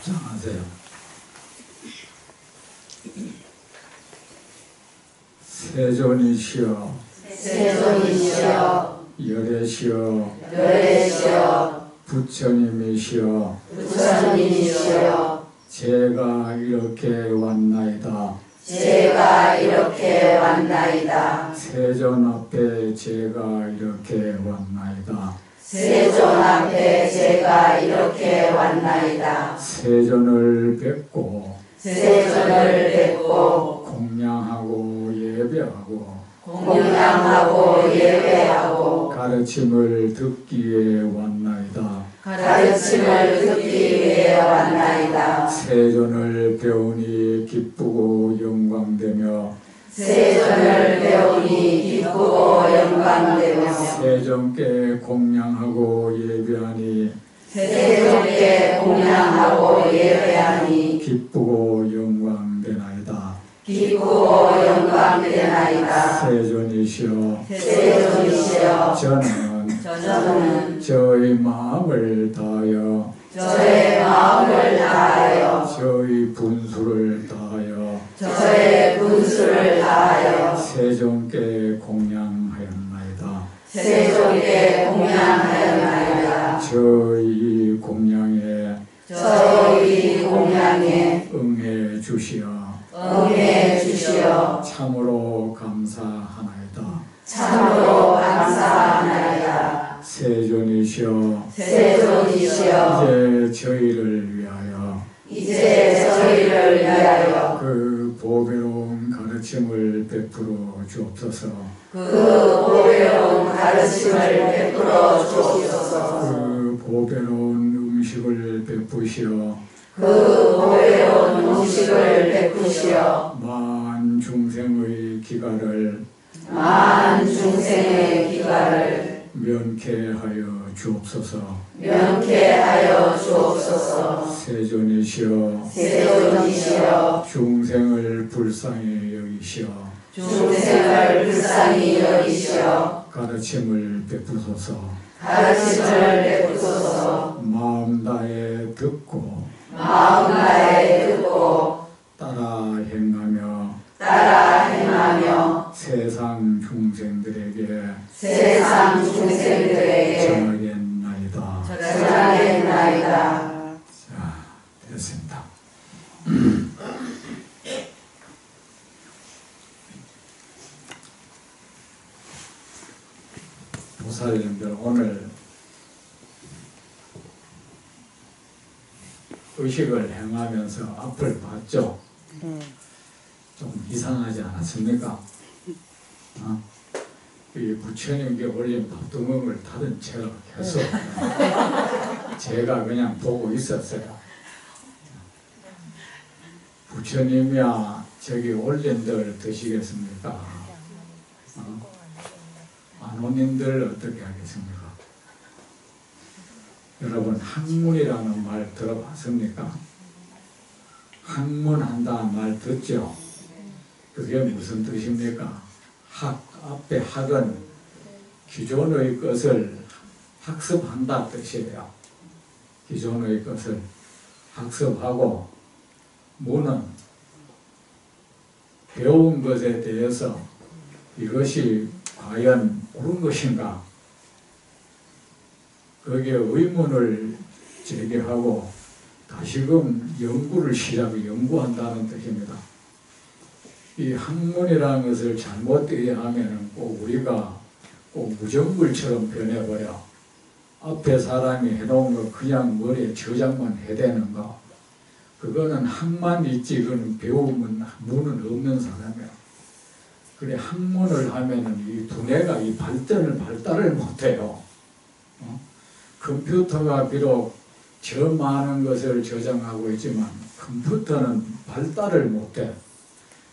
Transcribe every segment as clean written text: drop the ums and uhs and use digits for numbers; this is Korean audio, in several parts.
합장하세요. 세존이시여 세존이시여 열애시여 열애시여 부처님이시여 부처님이시여 제가 이렇게 왔나이다. 제가 이렇게 왔나이다. 세존 앞에 제가 이렇게 왔나이다. 세존 앞에 제가 이렇게 왔나이다. 세존을 뵙고 세존을 뵙고 공양하고 예배하고 공양하고 예배하고 가르침을 듣기 위해 왔나이다. 가르침을 듣기 위해 왔나이다. 세존을 배우니 기쁘고 영광되며 세존을 배우니 기쁘고 영광되며 세존께 공양하고 예배하니 세존께 공양하고 예배하니 기쁘고 영광되나이다. 기쁘고 영광되나이다. 세존이시여 세존이시여 저는 저는 마음을 다하여 저의 마음을 다하여 저의 분수를 다하여 저의 분수를 다하여 세존께 공양하였나이다. 세존께 공양하였나이다. 저희 공양에 저희 공양에 응해 주시어 응해 주시어 참으로 감사하나이다. 참으로 감사하나이다. 세존이시여 세존이시여 이제 저희를 위하여 이제 저희를 위하여 그 보배로운 가르침을 베풀어 주옵소서. 그 보배로운 가르침을 베풀어 주옵소서. 그 보배로운 음식을 베푸시어 그 보배로운 음식을 베푸시어 만 중생의 기가를 만 중생의 기가를 면케하여 주옵소서. 면케하여 주옵소서. 세존이시여 세존이시여 중생을 불쌍히 여기시어 중생을 불쌍히 여기시어 가르침을 베푸소서. 가르침을 베푸소서. 마음 다해 듣고 마음 다해 듣고 따라 행하며 따라 행하며 세상 중생들에게 세상 중생들에게 전하겠나이다. 전하겠나이다. 자, 됐습니다. 보살님들 오늘 의식을 행하면서 앞을 봤죠? 좀 이상하지 않았습니까? 이 부처님께 올린 밥두멍을 다른 채로 계속 제가 그냥 보고 있었어요. 부처님이야 저기 올린들 드시겠습니까? 안 온님들 어떻게 하겠습니까? 여러분 학문이라는 말 들어봤습니까? 학문한다 말 듣죠? 그게 무슨 뜻입니까? 앞에 학은 기존의 것을 학습한다 뜻이에요. 기존의 것을 학습하고 문은 배운 것에 대해서 이것이 과연 옳은 것인가? 거기에 의문을 제기하고 다시금 연구를 연구한다는 뜻입니다. 이 학문이라는 것을 잘못 이해하면 꼭 우리가 꼭 무정불처럼 변해버려. 앞에 사람이 해놓은 거 그냥 머리에 저장만 해대는 거. 그거는 학만 있지, 그건 배우면 문은 없는 사람이야. 그래, 학문을 하면은 이 두뇌가 이 발달을 못해요. 컴퓨터가 비록 저 많은 것을 저장하고 있지만 컴퓨터는 발달을 못해.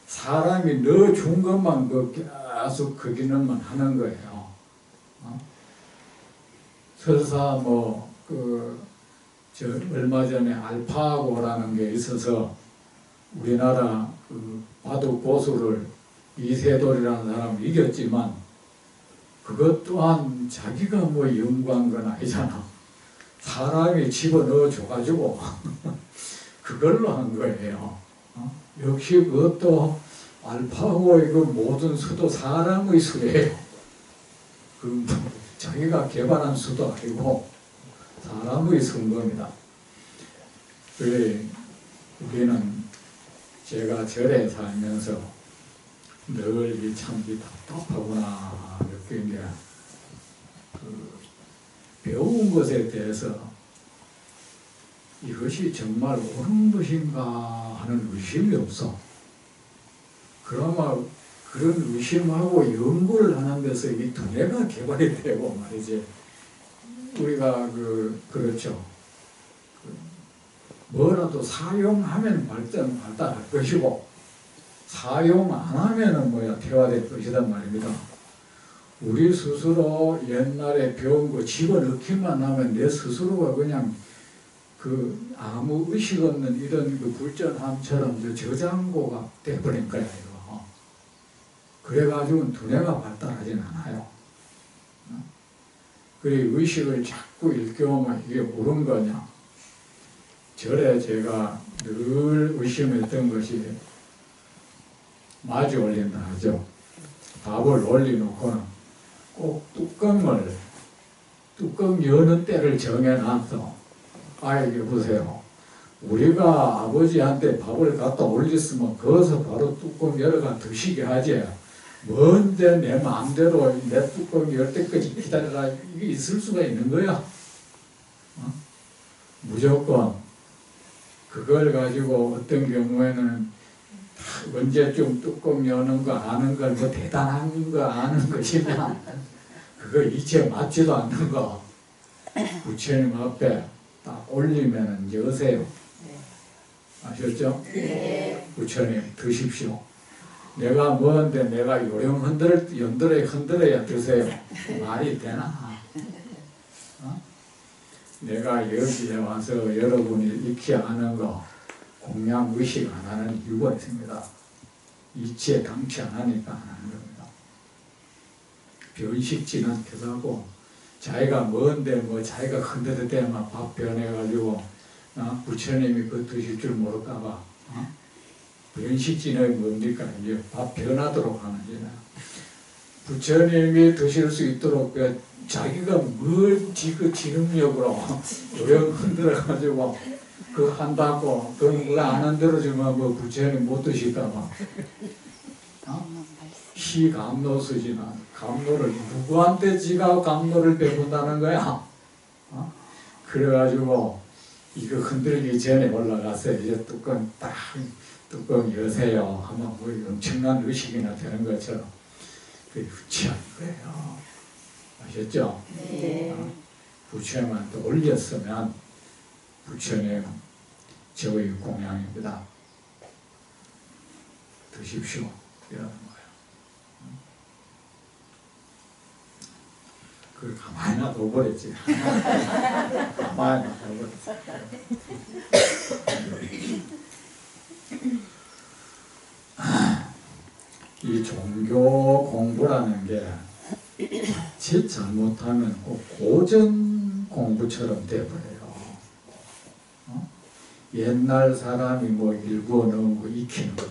사람이 넣어준 것만 계속 그 기능만 하는 거예요. 설사 얼마 전에 알파고라는 게 있어서 우리나라 바둑 고수를 이세돌이라는 사람이 이겼지만 그것 또한 자기가 연구한 건 아니잖아. 사람이 집어넣어 줘가지고 그걸로 한 거예요. 역시 그것도 알파고 이거 모든 수도 사람의 수예요. 그 자기가 개발한 수도 아니고 사람의 수인 겁니다. 그래 우리는 제가 절에 살면서 늘 참 답답하구나 느낀 게 배운 것에 대해서 이것이 정말 옳은 것인가 하는 의심이 없어. 그나마 그런 의심하고 연구를 하는 데서 이 두뇌가 개발이 되고 말이지. 우리가 그렇죠. 뭐라도 사용하면 발달할 것이고 사용 안 하면은 퇴화될 것이란 말입니다. 우리 스스로 옛날에 배운 거 집어넣기만 하면 내 스스로가 그냥 아무 의식 없는 이런 불전함처럼 저장고가 돼버린 거야, 이거. 그래가지고 두뇌가 발달하진 않아요. 그래, 의식을 자꾸 일깨우면 이게 옳은 거냐. 절에 제가 늘 의심했던 것이 마주 올린다 하죠. 밥을 올려놓고는 꼭 뚜껑 여는 때를 정해놨어. 이게 보세요. 우리가 아버지한테 밥을 갖다 올렸으면 거기서 바로 뚜껑 열어가 드시게 하지. 뭔데 내 마음대로 내 뚜껑 열 때까지 기다려라. 이게 있을 수가 있는 거야. 무조건 그걸 가지고 어떤 경우에는 언제쯤 뚜껑 여는 거 아는 걸 대단한 거 아는 것이냐. 그거 이체 맞지도 않는 거. 부처님 앞에 딱 올리면은 여세요. 아셨죠? 네. 부처님 드십시오. 내가 뭔데 내가 요령 흔들어야 드세요. 말이 되나? 내가 여기에 와서 여러분이 익히 아는 거 공양 의식 안 하는 이유가 있습니다. 이치에 당치 안 하니까 안 하는 겁니다. 변식지는 계속하고 자기가 뭔데 자기가 흔들을 때만 밥 변해가지고 부처님이 그거 드실 줄 모를까봐 변식지는 뭡니까? 이제 밥 변하도록 하는 거잖아요. 부처님이 드실 수 있도록 자기가 뭘 지능력으로 요령 흔들어가지고 한다고 또 누가 안 흔들어주면 부처님 못 드실까봐 시감노수지나 감노를 누구한테 지가 감노를 배운다는 거야? 그래가지고 이거 흔들기 전에 올라가서 이제 뚜껑 여세요 하면 엄청난 의식이나 되는 것처럼 그게 유치한 거예요. 아셨죠? 네. 부처님한테 올렸으면 부처님 저의 공양입니다. 드십시오. 이러는 거예요. 그걸 가만히 놔둬버렸지. 가만히 놔둬버렸지. 이 종교 공부라는 게 자칫 잘못하면 꼭 고전 공부처럼 돼버려요. 옛날 사람이 일구어 넣은 거 익히는 거,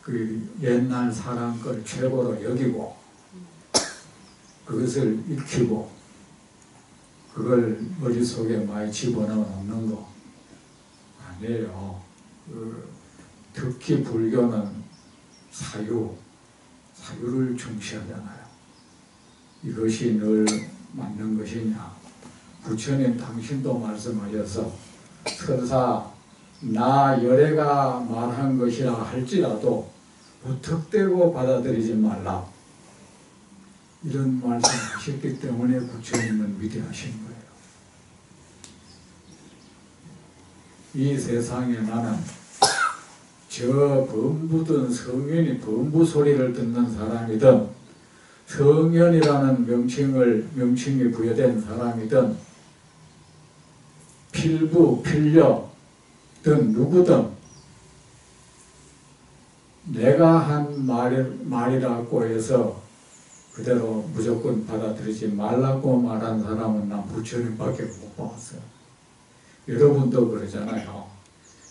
그 옛날 사람 걸 최고로 여기고 그것을 익히고 그걸 머릿속에 많이 집어넣는 거 아니에요. 특히 불교는 사유를 중시하잖아요. 이것이 늘 맞는 것이냐. 부처님 당신도 말씀하셔서 설사 나 열애가 말한 것이라 할지라도 무턱대고 받아들이지 말라. 이런 말씀하셨기 때문에 부처님은 위대하신 거예요. 이 세상에 나는 저 범부든 성현이 범부 소리를 듣는 사람이든 성현이라는 명칭이 부여된 사람이든 필부, 필려든 누구든 내가 한 말이라고 해서 그대로 무조건 받아들이지 말라고 말한 사람은 난 부처님밖에 못 봤어요. 여러분도 그러잖아요.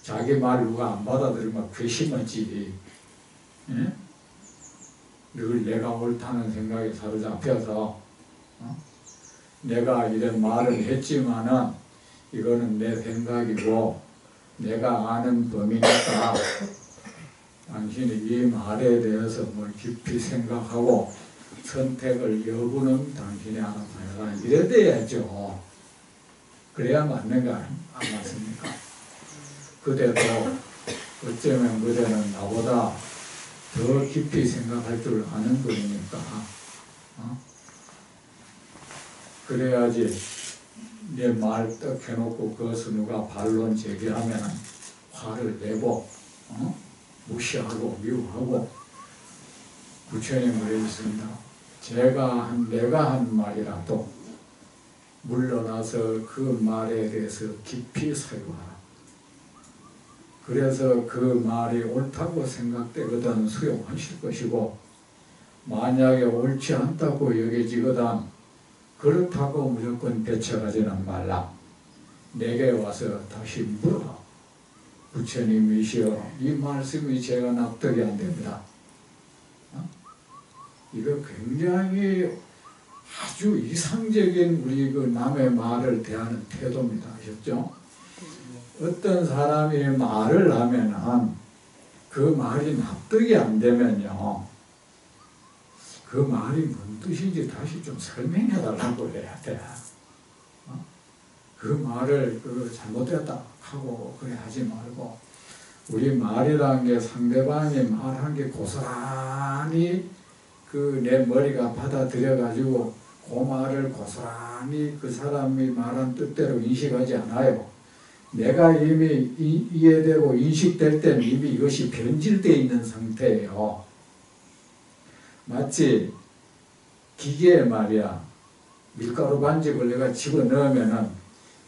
자기 말 누가 안 받아들이면 괘씸하지. 예? 늘 내가 옳다는 생각에 사로잡혀서 내가 이런 말을 했지만은 이거는 내 생각이고 내가 아는 범위니까 당신이 이 말에 대해서 뭘 깊이 생각하고 선택을 여부는 당신이 알아서 해라. 이래 돼야죠. 그래야 맞는 거 안 맞습니까? 그대도 어쩌면 그대는 나보다 더 깊이 생각할 줄 아는 거니까 그래야지 내 말 딱 해놓고 그것을 누가 반론 제기하면 화를 내고 무시하고 미워하고 부처님 그러셨습니다. 내가 한 말이라도 물러나서 그 말에 대해서 깊이 사유하라. 그래서 그 말이 옳다고 생각되거든 수용하실 것이고 만약에 옳지 않다고 여겨지거든 그렇다고 무조건 배척하지는 말라. 내게 와서 다시 물어라. 부처님이시여 이 말씀이 제가 납득이 안 됩니다. 이거 굉장히 아주 이상적인 우리 그 남의 말을 대하는 태도입니다. 아셨죠? 어떤 사람이 말을 하면은 그 말이 납득이 안 되면요. 그 말이 뭔 뜻인지 다시 좀 설명해 달라고 해야 돼. 그 말을 잘못됐다 하고 그래 하지 말고 우리 말이라는 게 상대방이 말한 게 고스란히 내 머리가 받아들여 가지고 그 말을 고스란히 그 사람이 말한 뜻대로 인식하지 않아요. 내가 이미 이해되고 인식될 때는 이미 이것이 변질되어 있는 상태예요. 마치 기계에 말이야 밀가루 반죽을 내가 집어넣으면은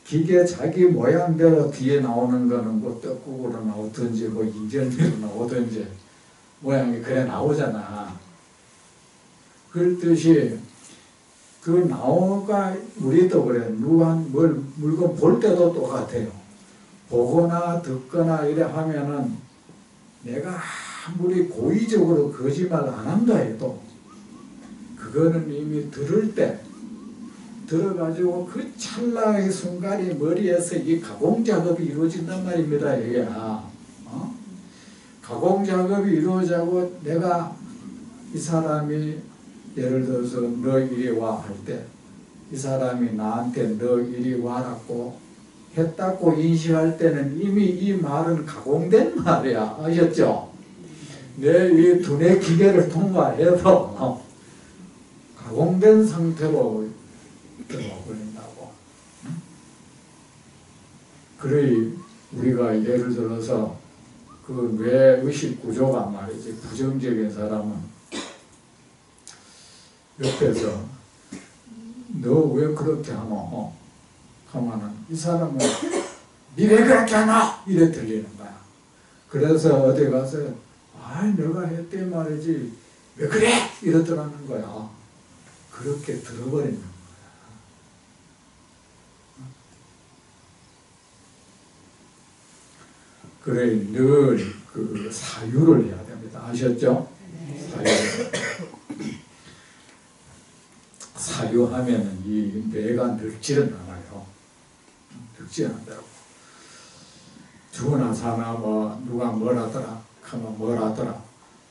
기계 자기 모양대로 뒤에 나오는 거는 뭐 떡국으로 나오든지 뭐 인절미로 나오든지 모양이 그래 나오잖아. 그렇듯이 그 나오가 우리도 그래. 누가 물건 볼 때도 똑같아요. 보거나 듣거나 이래 하면은 내가 아무리 고의적으로 거짓말 안 한다 해도 그거는 이미 들을 때 들어가지고 그 찰나의 순간이 머리에서 이 가공 작업이 이루어진단 말입니다. 이게 가공 작업이 이루어지고 내가 이 사람이 예를 들어서 너 이리 와 할 때 이 사람이 나한테 너 이리 와라고 했다고 인식할 때는 이미 이 말은 가공된 말이야. 아셨죠? 내 이 두뇌 기계를 통과해서 가공된 상태로 들어버린다고. 그래 우리가 예를 들어서 그 뇌 의식 구조가 말이지 부정적인 사람은 옆에서 너 왜 그렇게 하노? 하면은 이 사람은 니 왜 그렇게 하노? 이래 들리는 거야. 그래서 어디 가서 내가 했대 말이지 왜 그래? 이러더라는 거야. 그렇게 들어버리는 거야. 그래 늘 그 사유를 해야 됩니다. 아셨죠? 사유하면은 이 뇌가 늙지는 않아요. 늙지 않는다고. 죽으나 사나 뭐 누가 뭘 하더라 하면 뭘 하더라.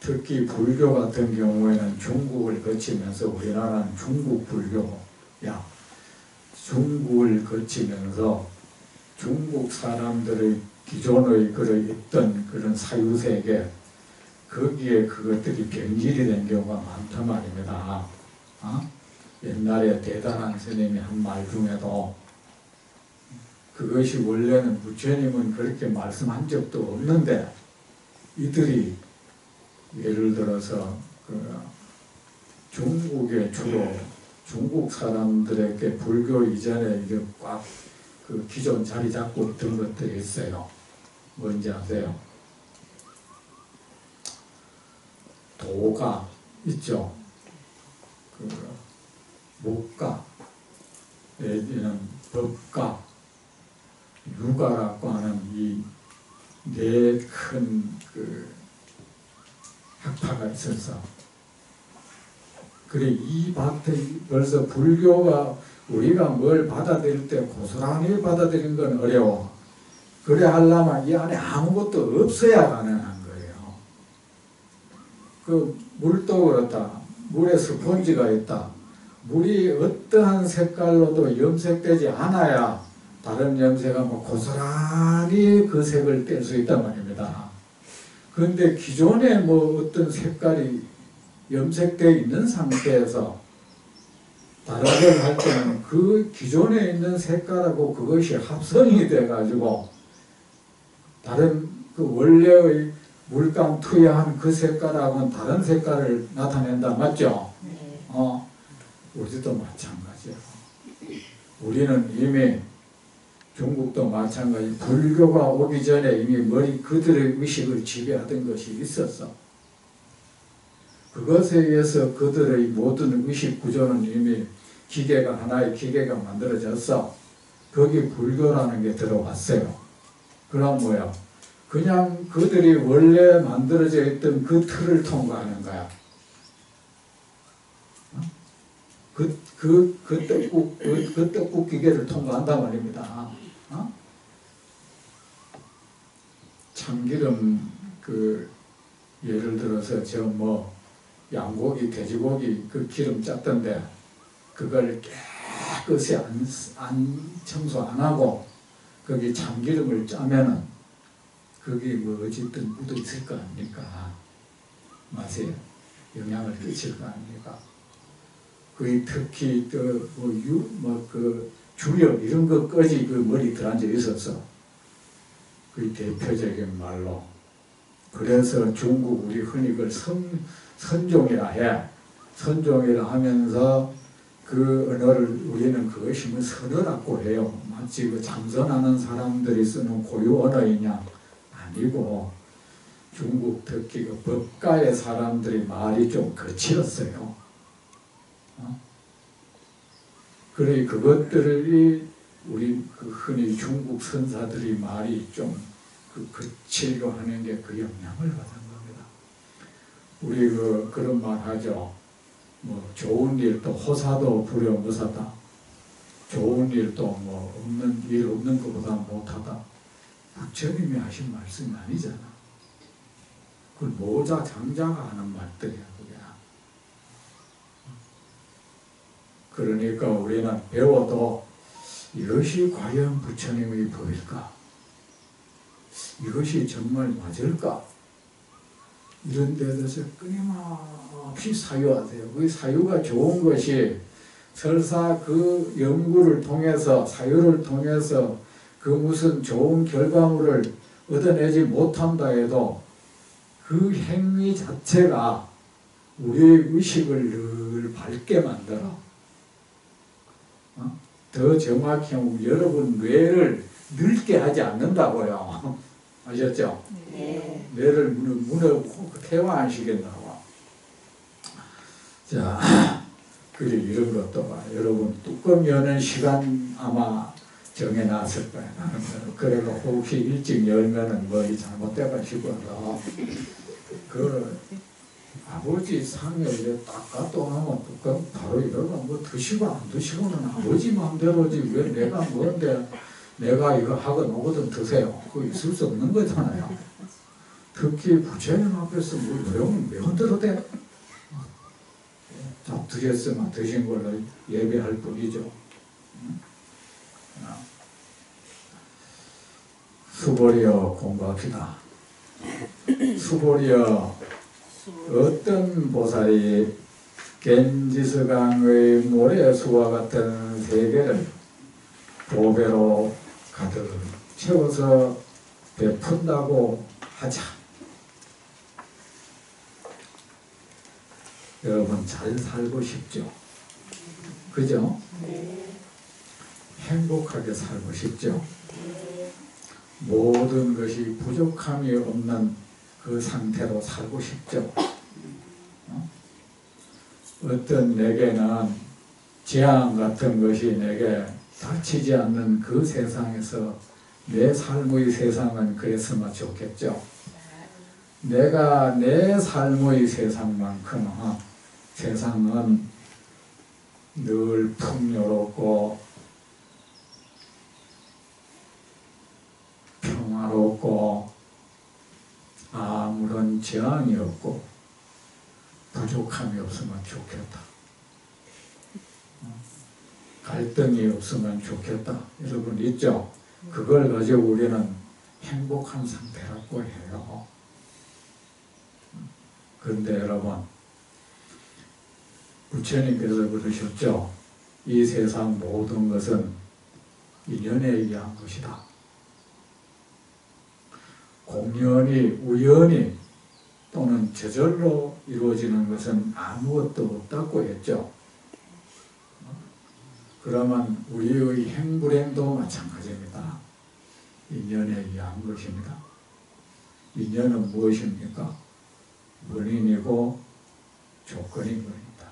특히 불교 같은 경우에는 중국을 거치면서 우리나라는 중국 불교야. 중국을 거치면서 중국 사람들의 기존의 있던 그런 사유세계 거기에 그것들이 변질이 된 경우가 많단 말입니다. 옛날에 대단한 스님이 한 말 중에도 그것이 원래는 부처님은 그렇게 말씀한 적도 없는데 이들이 예를 들어서 중국에 주로 중국 사람들에게 불교 이전에 이제 꽉 그 기존 자리 잡고 있던 것들이 있어요. 뭔지 아세요? 도가 있죠. 목가 내지는 법가, 유가라고 하는 이 네 큰 그 학파가 있어서 그래 이 밭에 벌써 불교가 우리가 뭘 받아들일 때 고스란히 받아들인 건 어려워. 그래 하려면 이 안에 아무것도 없어야 가능한 거예요. 그 물도 그렇다. 물에 스펀지가 있다. 물이 어떠한 색깔로도 염색되지 않아야 다른 염색은 뭐 고스란히 그 색을 뗄 수 있단 말입니다. 그런데 기존에 뭐 어떤 색깔이 염색되어 있는 상태에서 다른 걸 할 때는 그 기존에 있는 색깔하고 그것이 합성이 돼가지고 다른 그 원래의 물감 투여한 그 색깔하고는 다른 색깔을 나타낸다. 맞죠? 네. 우리도 마찬가지예요. 우리는 이미 중국도 마찬가지 불교가 오기 전에 이미 머리 그들의 의식을 지배하던 것이 있었어. 그것에 의해서 그들의 모든 의식 구조는 이미 기계가 하나의 기계가 만들어졌어. 거기 불교라는 게 들어왔어요. 그럼 뭐야? 그냥 그들이 원래 만들어져 있던 그 틀을 통과하는 거야. 그 떡국 기계를 통과한단 말입니다. 참기름 예를 들어서 양고기, 돼지고기 그 기름 짰던데 그걸 깨끗이 안 청소 안 하고 거기 참기름을 짜면은 거기 어쨌든 묻어 있을 거 아닙니까? 맛에 영향을 끼칠 거 아닙니까? 특히 주력 이런 것까지 머리 들어앉아 있었어. 대표적인 말로. 그래서 중국 우리 흔히 그걸 선종이라 해. 선종이라 하면서 그 언어를 우리는 그것이 선어라고 해요. 마치 참선하는 사람들이 쓰는 고유 언어이냐? 아니고 중국 특히 법가의 사람들이 말이 좀 거칠었어요. 그래 그것들이 우리 흔히 중국 선사들이 말이 좀 거칠고 하는 게 그 영향을 받은 겁니다. 우리 그런 말 하죠. 좋은 일도 호사도 불효무사다. 좋은 일도 없는 일 없는 것보다 못하다. 부처님이 하신 말씀이 아니잖아. 그걸 모자 장자가 하는 말들이야 그게. 그러니까 우리는 배워도 이것이 과연 부처님의 법일까? 이것이 정말 맞을까? 이런 데 대해서 끊임없이 사유하세요. 그 사유가 좋은 것이 설사 그 연구를 통해서 사유를 통해서 그 무슨 좋은 결과물을 얻어내지 못한다 해도 그 행위 자체가 우리의 의식을 늘 밝게 만들어. 더 정확히 여러분 뇌를 늙게 하지 않는다고요. 아셨죠? 네. 뇌를 퇴화하시겠다고. 자, 그리고 이런 것도 봐. 여러분 뚜껑 여는 시간 아마 정해놨을 거예요. 그래가 혹시 일찍 열면은 잘못돼가지고 아버지 상에 이제 딱 갖다 놓으면 뚜껑 바로 열어 드시고 안 드시고는 아버지 마음대로지 왜 내가 뭔데 내가 이거 하고 노거든 드세요. 그거 있을 수 없는 거잖아요. 특히 부처님 앞에서 왜 흔들어 대? 자, 드셨으면 드신 걸로 예배할 뿐이죠. 수보리여 공부합시다. 수보리여 어떤 보살이 겐지스강의 모래수와 같은 세계를 보배로 가득 채워서 베푼다고 하자. 여러분 잘 살고 싶죠? 그죠? 행복하게 살고 싶죠? 모든 것이 부족함이 없는 그 상태로 살고 싶죠? 어떤 내게는 재앙 같은 것이 내게 닥치지 않는 그 세상에서 내 삶의 세상은 그랬으면 좋겠죠. 내가 내 삶의 세상만큼 세상은 늘 풍요롭고 평화롭고 아무런 재앙이 없고 부족함이 없으면 좋겠다. 갈등이 없으면 좋겠다. 여러분 있죠? 그걸 가지고 우리는 행복한 상태라고 해요. 그런데 여러분, 부처님께서 그러셨죠. 이 세상 모든 것은 인연에 의한 것이다. 공연이 우연히 또는 저절로 이루어지는 것은 아무것도 없다고 했죠. 그러면 우리의 행불행도 마찬가지입니다. 인연에 의한 것입니다. 인연은 무엇입니까? 원인이고 조건이입니다.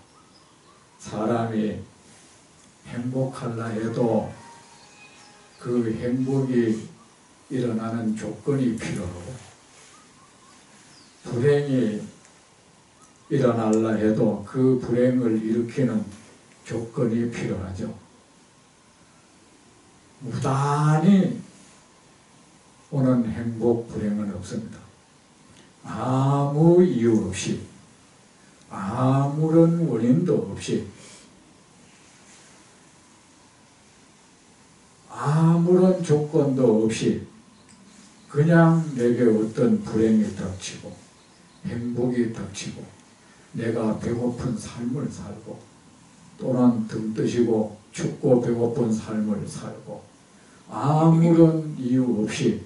사람이 행복하려 해도 그 행복이 일어나는 조건이 필요하고, 불행이 일어나려 해도 그 불행을 일으키는 조건이 필요하죠. 무단히 오는 행복, 불행은 없습니다. 아무 이유 없이, 아무런 원인도 없이, 아무런 조건도 없이 그냥 내게 어떤 불행이 닥치고 행복이 닥치고 내가 배고픈 삶을 살고 또는 등 뜨시고 춥고 배고픈 삶을 살고 아무런 이유 없이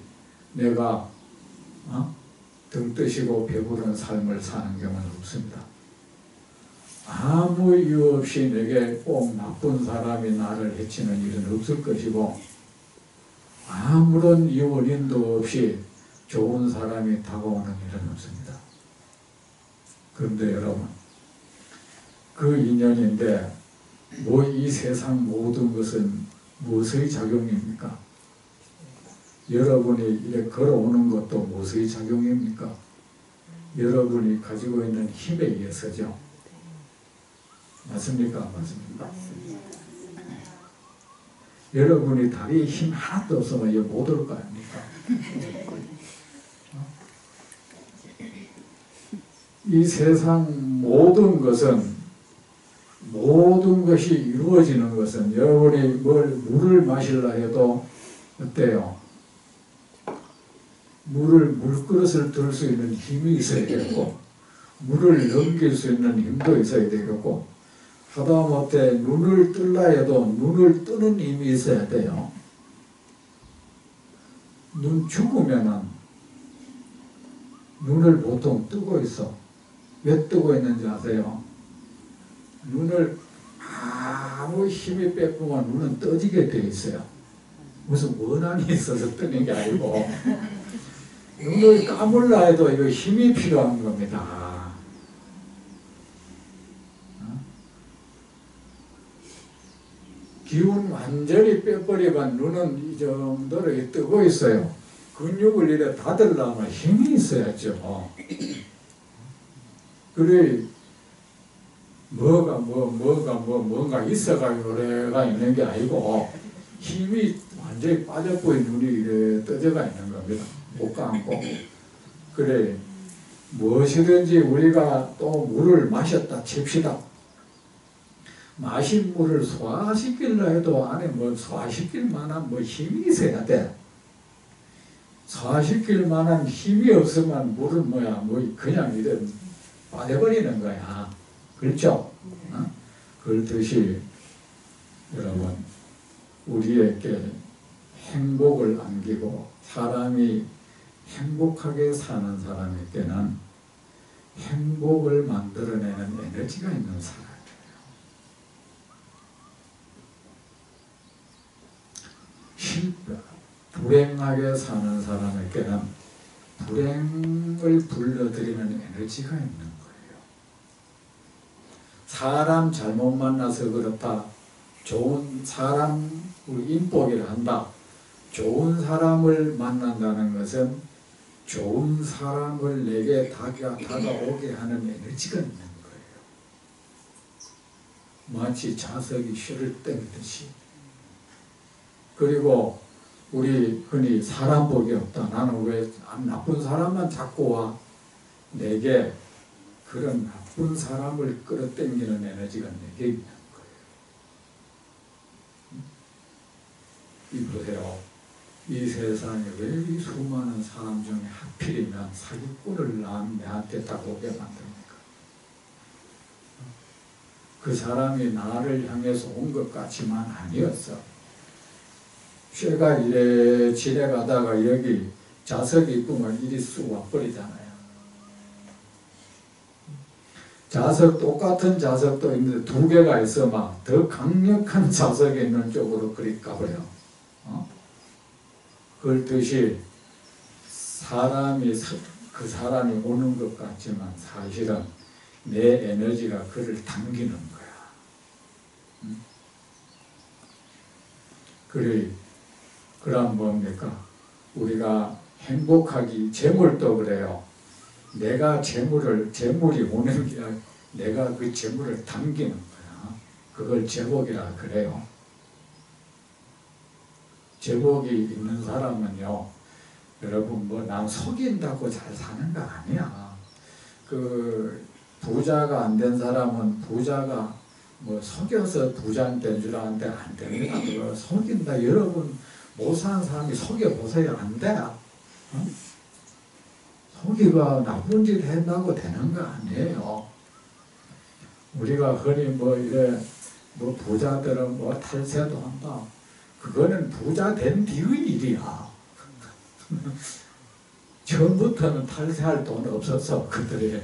내가 등 뜨시고 배부른 삶을 사는 경우는 없습니다. 아무 이유 없이 내게 꼭 나쁜 사람이 나를 해치는 일은 없을 것이고, 아무런 이유 원인도 없이 좋은 사람이 다가오는 일은 없습니다. 그런데 여러분, 그 인연인데 이 세상 모든 것은 무엇의 작용입니까? 여러분이 이렇게 걸어오는 것도 무엇의 작용입니까? 여러분이 가지고 있는 힘에 의해서죠. 맞습니까? 맞습니까? 여러분이 다리에 힘 하나도 없으면 이거 못 올 거 아닙니까? 이 세상 모든 것이 이루어지는 것은 여러분이 물을 마시려 해도 어때요? 물그릇을 들 수 있는 힘이 있어야 되고, 물을 넘길 수 있는 힘도 있어야 되겠고, 하다못해 눈을 뜰라 해도 눈을 뜨는 힘이 있어야 돼요. 눈 죽으면은 눈을 보통 뜨고 있어. 왜 뜨고 있는지 아세요? 눈을 아무 힘이 빼고만 눈은 떠지게 되어 있어요. 무슨 원한이 있어서 뜨는 게 아니고 눈을 감으려 해도 이거 힘이 필요한 겁니다. 기운 완전히 빼버리면 눈은 이 정도로 뜨고 있어요. 근육을 이래 닫으려면 힘이 있어야죠. 그래 뭔가 있어가지고 노래가 있는 게 아니고 힘이 완전히 빠져버린 눈이 이래 떠져가 있는 겁니다. 못 감고. 그래 무엇이든지 우리가 또 물을 마셨다 칩시다. 마신 물을 소화시키려 해도 안에 소화시킬 만한 힘이 있어야 돼. 소화시킬 만한 힘이 없으면 물은 그냥 이래 빠져버리는 거야. 그렇죠? 그렇듯이 여러분 우리에게 행복을 안기고 사람이 행복하게 사는 사람에게는 행복을 만들어내는 에너지가 있는 사람. 불행하게 사는 사람에게는 불행을 불러들이는 에너지가 있는 거예요. 사람 잘못 만나서 그렇다. 좋은 사람 인복이라 한다. 좋은 사람을 만난다는 것은 좋은 사람을 내게 다가오게 하는 에너지가 있는 거예요. 마치 자석이 쇠를 땡기듯이. 그리고 우리 흔히 사람 복이 없다. 나는 왜 나쁜 사람만 자꾸 와? 내게 그런 나쁜 사람을 끌어당기는 에너지가 내게 있는 거예요. 이보세요. 이 세상에 왜 이 수많은 사람 중에 하필이면 사기꾼을 내한테 딱 오게 만듭니까? 그 사람이 나를 향해서 온 것 같지만 아니었어. 쇠가 이래 지나가다가 여기 자석이 있구만 이리 쑥 와버리잖아요. 자석 똑같은 자석도 있는데 두 개가 있어 막 더 강력한 자석이 있는 쪽으로 그리 가버려. 그렇듯이 그 사람이 오는 것 같지만 사실은 내 에너지가 그를 당기는 거야. 그럼 뭡니까? 우리가 행복하기, 재물도 그래요. 내가 재물이 오는 게 아니라 내가 그 재물을 당기는 거야. 그걸 제복이라 그래요. 제복이 있는 사람은요, 여러분 뭐 남 속인다고 잘 사는 거 아니야. 그 부자가 안 된 사람은 부자가 뭐 속여서 부자 된 줄 아는데 안 됩니다. 그거 속인다. 여러분 못 사는 사람이 속여보세요. 안 돼. 속이가 나쁜 짓 한다고 되는 거 아니에요. 우리가 흔히 뭐 이래 뭐 부자들은 뭐 탈세도 한다. 그거는 부자 된 뒤의 일이야. 처음부터는 탈세할 돈 없었어 그들이.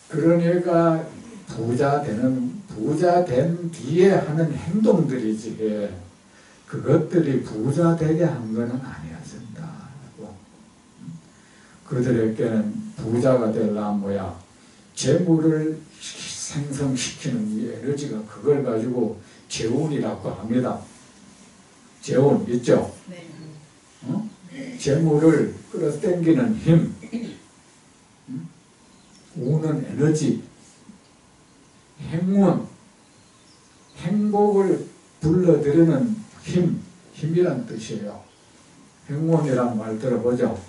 그러니까 부자 된 뒤에 하는 행동들이지 그것들이 부자 되게 한 거는 아니었습니다. 그들에게는 부자가 되려면 뭐야? 재물을 생성시키는 이 에너지가 그걸 가지고 재운이라고 합니다. 재운 있죠? 네. 재물을 끌어당기는 힘, 우는 에너지, 행운, 행복을 불러들이는 힘이란 뜻이에요. 행운이란 말 들어보죠?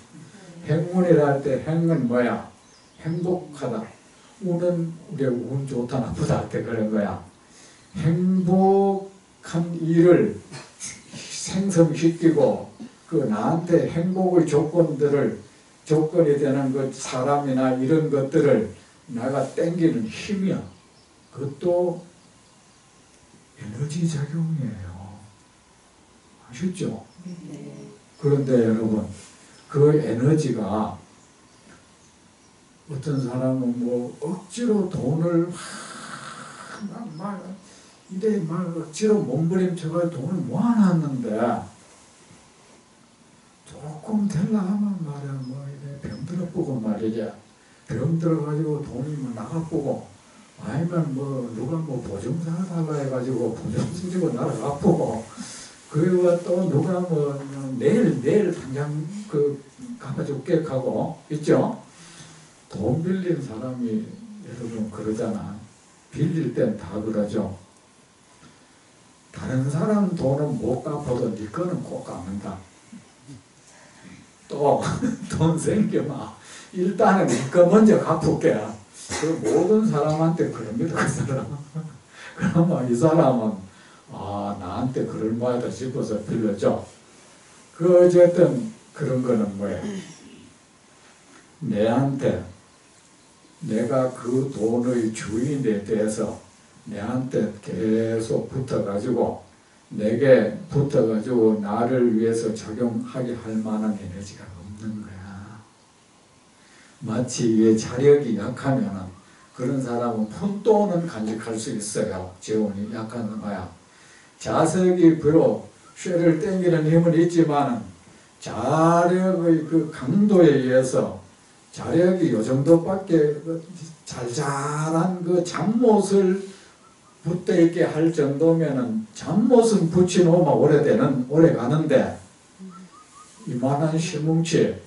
행운이라 할 때 행은 뭐야? 행복하다. 운은 우리가 운 좋다 나쁘다 할 때 그런 거야. 행복한 일을 생성시키고 그 나한테 행복의 조건이 되는 그 사람이나 이런 것들을 내가 땡기는 힘이야. 그것도 에너지 작용이에요. 아셨죠? 네. 그런데 여러분 그 에너지가 어떤 사람은 뭐 억지로 돈을 막 억지로 몸부림쳐서 돈을 모아놨는데 조금 될라 하면 말이야 뭐 이래 병들어보고 말이야 병들어가지고 돈이 뭐 나가보고 아니면 뭐 누가 뭐 보증사 달라 해가지고 보증서 주고 나가보고 그리고 또 누가 뭐 내일 당장 그 갚아줄게 하고 있죠. 돈 빌린 사람이 여러분 그러잖아. 빌릴 땐 다 그러죠. 다른 사람 돈은 못 갚아도 네 거는 꼭 갚는다. 또 돈 생겨봐. 일단은 네 거 먼저 갚을게. 그 모든 사람한테 그럽니다. 그 사람. 그러면 이 사람은 나한테 그럴 모양이다 싶어서 빌려줘. 그 어쨌든 그런 거는 뭐예요? 내가 그 돈의 주인에 대해서 내한테 계속 붙어가지고 내게 붙어가지고 나를 위해서 작용하게 할 만한 에너지가 없는 거야. 마치 자력이 약하면은 그런 사람은 푼돈은 간직할 수 있어요. 재원이 약한 거야. 자석이 비록 쇠를 당기는 힘은 있지만은 자력의 그 강도에 의해서 자력이 요 정도밖에 잘잘한 그 잠못을 붙어 있게 할 정도면은 잠못은 붙여놓으면 오래 가는데 이만한 실뭉치에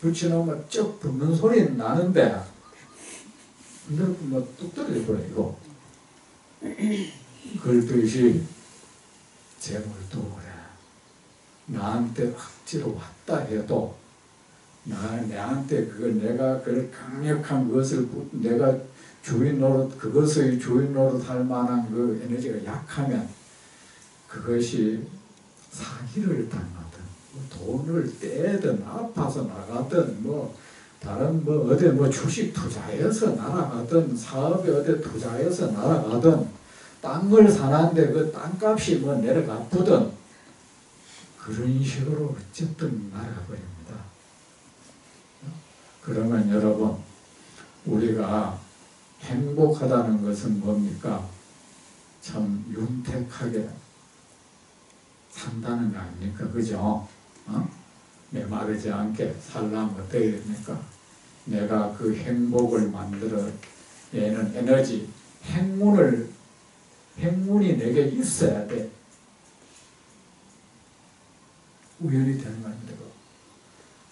붙여놓으면 쩍 붙는 소리는 나는데 뭐 뚝 떨어져 버려 이거. 그렇듯이 재물도 그래. 나한테 억지로 왔다 해도 내한테 내가 그걸 강력한 것을 내가 주인 노릇 그것의 주인 노릇 할 만한 그 에너지가 약하면 그것이 사기를 당하든 돈을 떼든 아파서 나가든 다른 어디 주식 투자해서 날아가든 사업에 어디 투자해서 날아가든 땅을 사는데 그 땅값이 내려가쁘든 그런 식으로 어쨌든 날아가 버립니다. 그러면 여러분 우리가 행복하다는 것은 뭡니까? 참 윤택하게 산다는 거 아닙니까? 그죠? 메마르지 않게 살려면 어떻게 됩니까? 내가 그 행복을 만들어 내는 에너지, 행운이 내게 있어야 돼. 우연이 되는 거 아닙니까?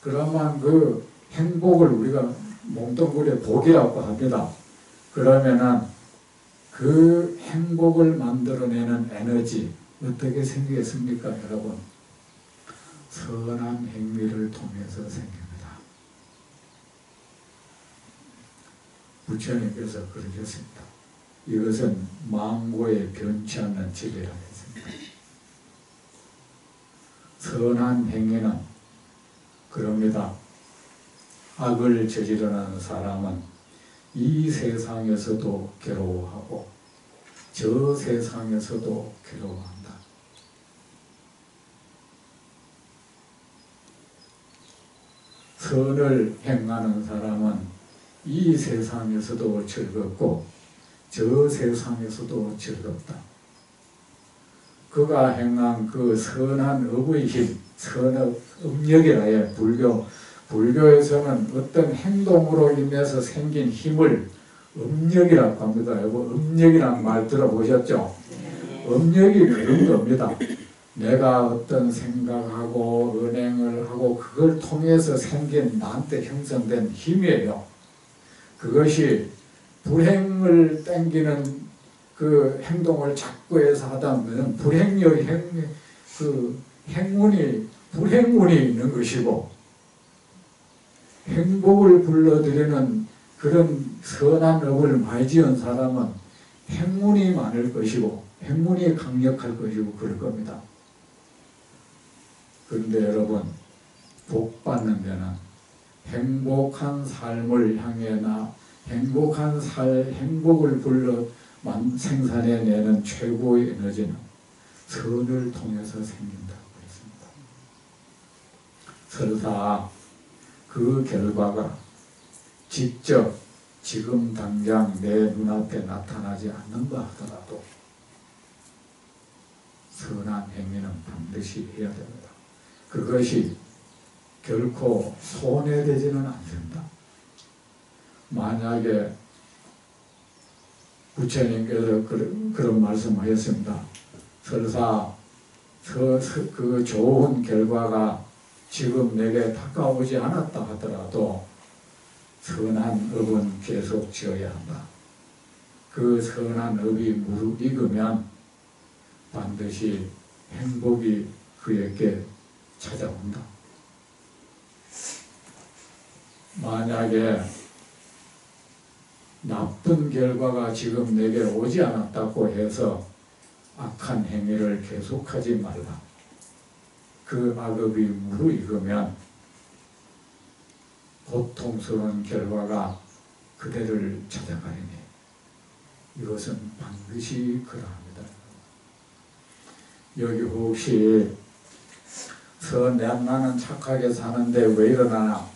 그러면 그 행복을 우리가 몽둥그려 복이라고 합니다. 그러면은 그 행복을 만들어내는 에너지 어떻게 생기겠습니까, 여러분? 선한 행위를 통해서 생깁니다. 부처님께서 그러셨습니다. 이것은 망고의 변치 않는 지배라고 했습니다. 선한 행위는 그럽니다. 악을 저지르는 사람은 이 세상에서도 괴로워하고 저 세상에서도 괴로워한다. 선을 행하는 사람은 이 세상에서도 즐겁고 저 세상에서도 즐겁다. 그가 행한 그 선한 업의 힘, 선의 업력이라 해. 불교에서는 어떤 행동으로 인해서 생긴 힘을 업력이라고 합니다. 업력이라는 말 들어보셨죠? 업력이 그런 겁니다. 내가 어떤 생각하고 은행을 하고 그걸 통해서 생긴 나한테 형성된 힘이에요. 그것이 불행을 땡기는 그 행동을 자꾸 해서 하다 보면 행운이 불행운이 있는 것이고 행복을 불러들이는 그런 선한 업을 많이 지은 사람은 행운이 많을 것이고 행운이 강력할 것이고 그럴 겁니다. 그런데 여러분 복 받는 데는 행복한 삶을 향해 행복을 불러 생산해내는 최고의 에너지는 선을 통해서 생긴다고 했습니다. 설사 그 결과가 직접 지금 당장 내 눈앞에 나타나지 않는다 하더라도 선한 행위는 반드시 해야 됩니다. 그것이 결코 손해되지는 않습니다. 만약에 부처님께서 그런 말씀하셨습니다. 설사 그 좋은 결과가 지금 내게 다가오지 않았다 하더라도 선한 업은 계속 지어야 한다. 그 선한 업이 무르익으면 반드시 행복이 그에게 찾아온다. 만약에 나쁜 결과가 지금 내게 오지 않았다고 해서 악한 행위를 계속하지 말라. 그 악업이 무르익으면 고통스러운 결과가 그대를 찾아가리니 이것은 반드시 그러합니다. 여기 혹시 나는 착하게 사는데 왜 이러나?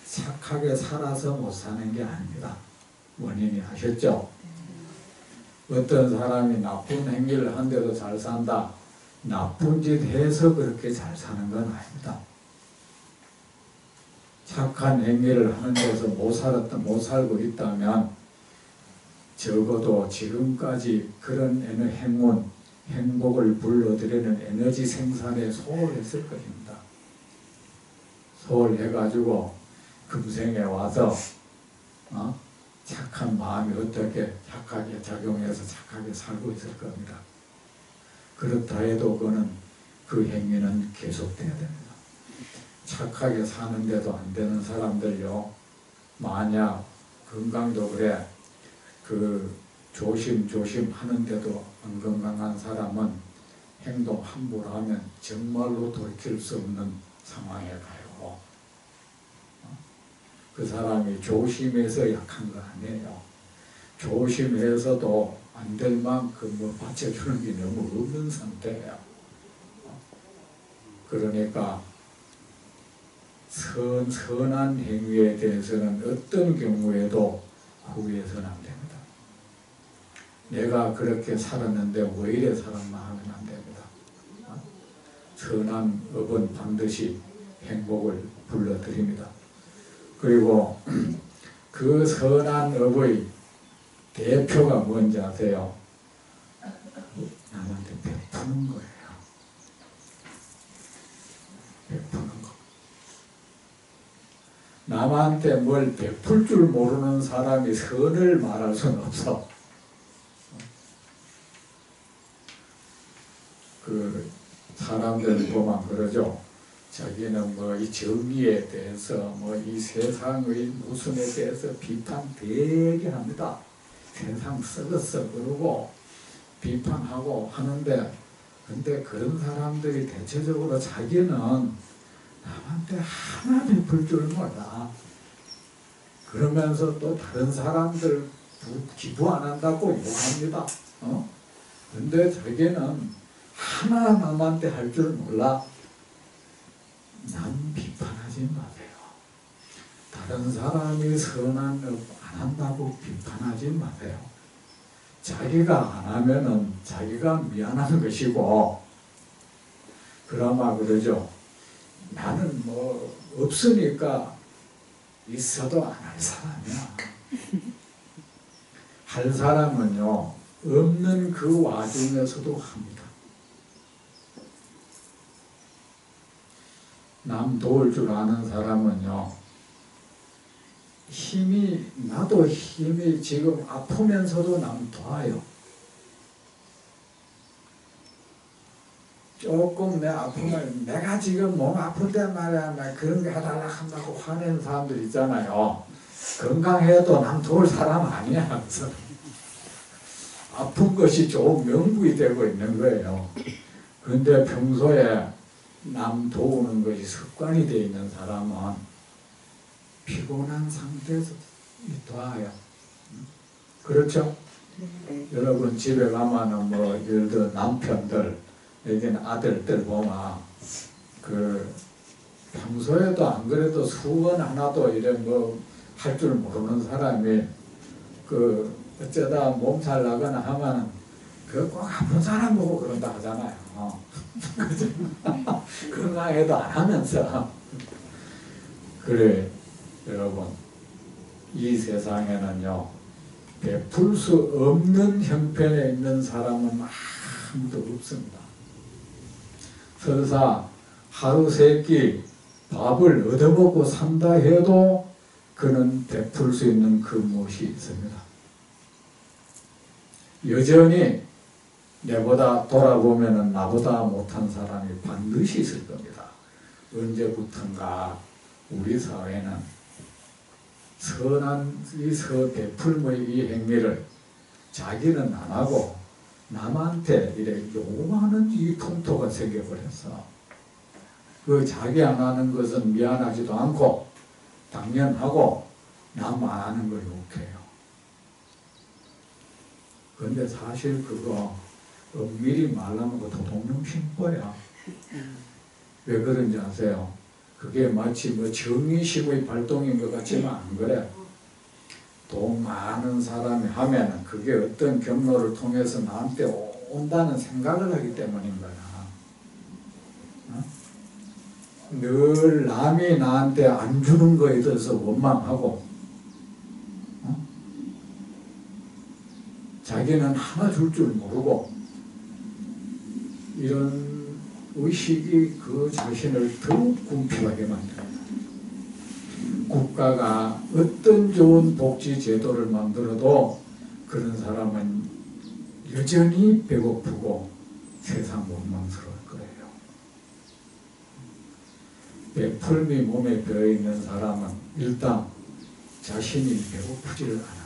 착하게 살아서 못 사는 게 아닙니다. 원인이 아셨죠? 어떤 사람이 나쁜 행위를 한데도 잘 산다. 나쁜 짓 해서 그렇게 잘 사는 건 아닙니다. 착한 행위를 하는 데서 못 살고 있다면 적어도 지금까지 그런 행복을 불러들이는 에너지 생산에 소홀했을 것입니다. 소홀해가지고 금생에 와서 착한 마음이 어떻게 착하게 작용해서 착하게 살고 있을 겁니다. 그렇다 해도 그 행위는 계속돼야 됩니다. 착하게 사는데도 안 되는 사람들요, 만약 건강도 그래 조심 하는데도 안 건강한 사람은 행동 함부로 하면 정말로 돌이킬 수 없는 상황에 가요. 그 사람이 조심해서 약한 거 아니에요. 조심해서도 안 될 만큼 받쳐주는 게 너무 없는 상태예요. 그러니까 선한 행위에 대해서는 어떤 경우에도 후회해서는 안 됩니다. 내가 그렇게 살았는데 왜 이래 살았나 하면 안 됩니다. 선한 업은 반드시 행복을 불러드립니다. 그리고 그 선한 업의 대표가 뭔지 아세요? 남한테 베푸는 거예요. 베푸는 거. 남한테 뭘 베풀 줄 모르는 사람이 선을 말할 수는 없어. 그 사람들 보면 그러죠. 자기는 이 정의에 대해서 이 세상의 무슨에 대해서 비판 되게 합니다. 세상 썩었어 그러고 비판하고 하는데, 근데 그런 사람들이 대체적으로 자기는 남한테 하나 베풀 줄 몰라. 그러면서 또 다른 사람들 기부 안 한다고 욕합니다. 근데 자기는 하나 남한테 할 줄 몰라. 남 비판하지 마세요. 다른 사람이 선한 업 안 한다고 비판하지 마세요. 자기가 안 하면은 자기가 미안한 것이고, 그나마 그러죠. 나는 없으니까 있어도 안 할 사람이야. 할 사람은요, 없는 그 와중에서도 합니다. 남 도울 줄 아는 사람은요, 나도 힘이 지금 아프면서도 남 도와요. 조금 내 아프면 내가 지금 몸 아픈데 말이야, 그런 게 해달라 한다고 화내는 사람들 있잖아요. 건강해도 남 도울 사람 아니야. 그래서 아픈 것이 좋은 명분이 되고 있는 거예요. 그런데 평소에 남 도우는 것이 습관이 되어 있는 사람은 피곤한 상태에서 도와요. 그렇죠? 여러분 집에 가면은 예를 들어 남편들, 여기는 아들들 보면 평소에도 안 그래도 수건 하나도 이래 할 줄 모르는 사람이 어쩌다 몸살 나거나 하면은 꼭 아픈 사람 보고 그런다 하잖아요. 건강해도 안 하면서. 그래, 여러분, 이 세상에는요, 베풀 수 없는 형편에 있는 사람은 아무도 없습니다. 설사 하루 세 끼 밥을 얻어먹고 산다 해도 그는 베풀 수 있는 그 무엇이 있습니다. 여전히 내보다 돌아보면은 나보다 못한 사람이 반드시 있을 겁니다. 언제부턴가 우리 사회는 선한 베풀의 이 행위를 자기는 안 하고 남한테 이래 요구하는 이 풍토가 생겨버렸어. 그 자기 안 하는 것은 미안하지도 않고 당연하고 남 안 하는 걸 욕해요. 그런데 사실 그거 엄밀히 말하면 도둑놈 신고야. 왜 그런지 아세요? 그게 마치 정의심의 발동인 것 같지만 안 그래. 돈 많은 사람이 하면은 그게 어떤 경로를 통해서 나한테 온다는 생각을 하기 때문인 거야. 늘 남이 나한테 안 주는 거에 대해서 원망하고, 자기는 하나 줄 줄 모르고 이런 의식이 그 자신을 더욱 궁핍하게 만듭니다. 국가가 어떤 좋은 복지 제도를 만들어도 그런 사람은 여전히 배고프고 세상 원망스러울 거예요. 베풀미 몸에 배어있는 사람은 일단 자신이 배고프지를 않아.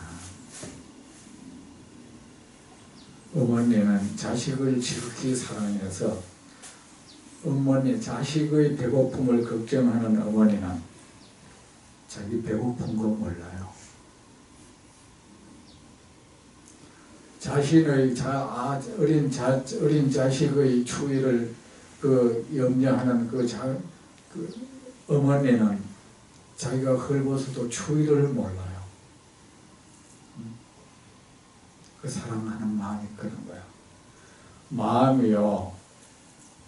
어머니는 자식을 지극히 사랑해서 자식의 배고픔을 걱정하는 어머니는 자기 배고픈 거 몰라요. 자신의 어린 자식의 추위를 염려하는 그 어머니는 자기가 헐벗어도 추위를 몰라요. 그 사랑하는 마음이 그런 거야. 마음이요,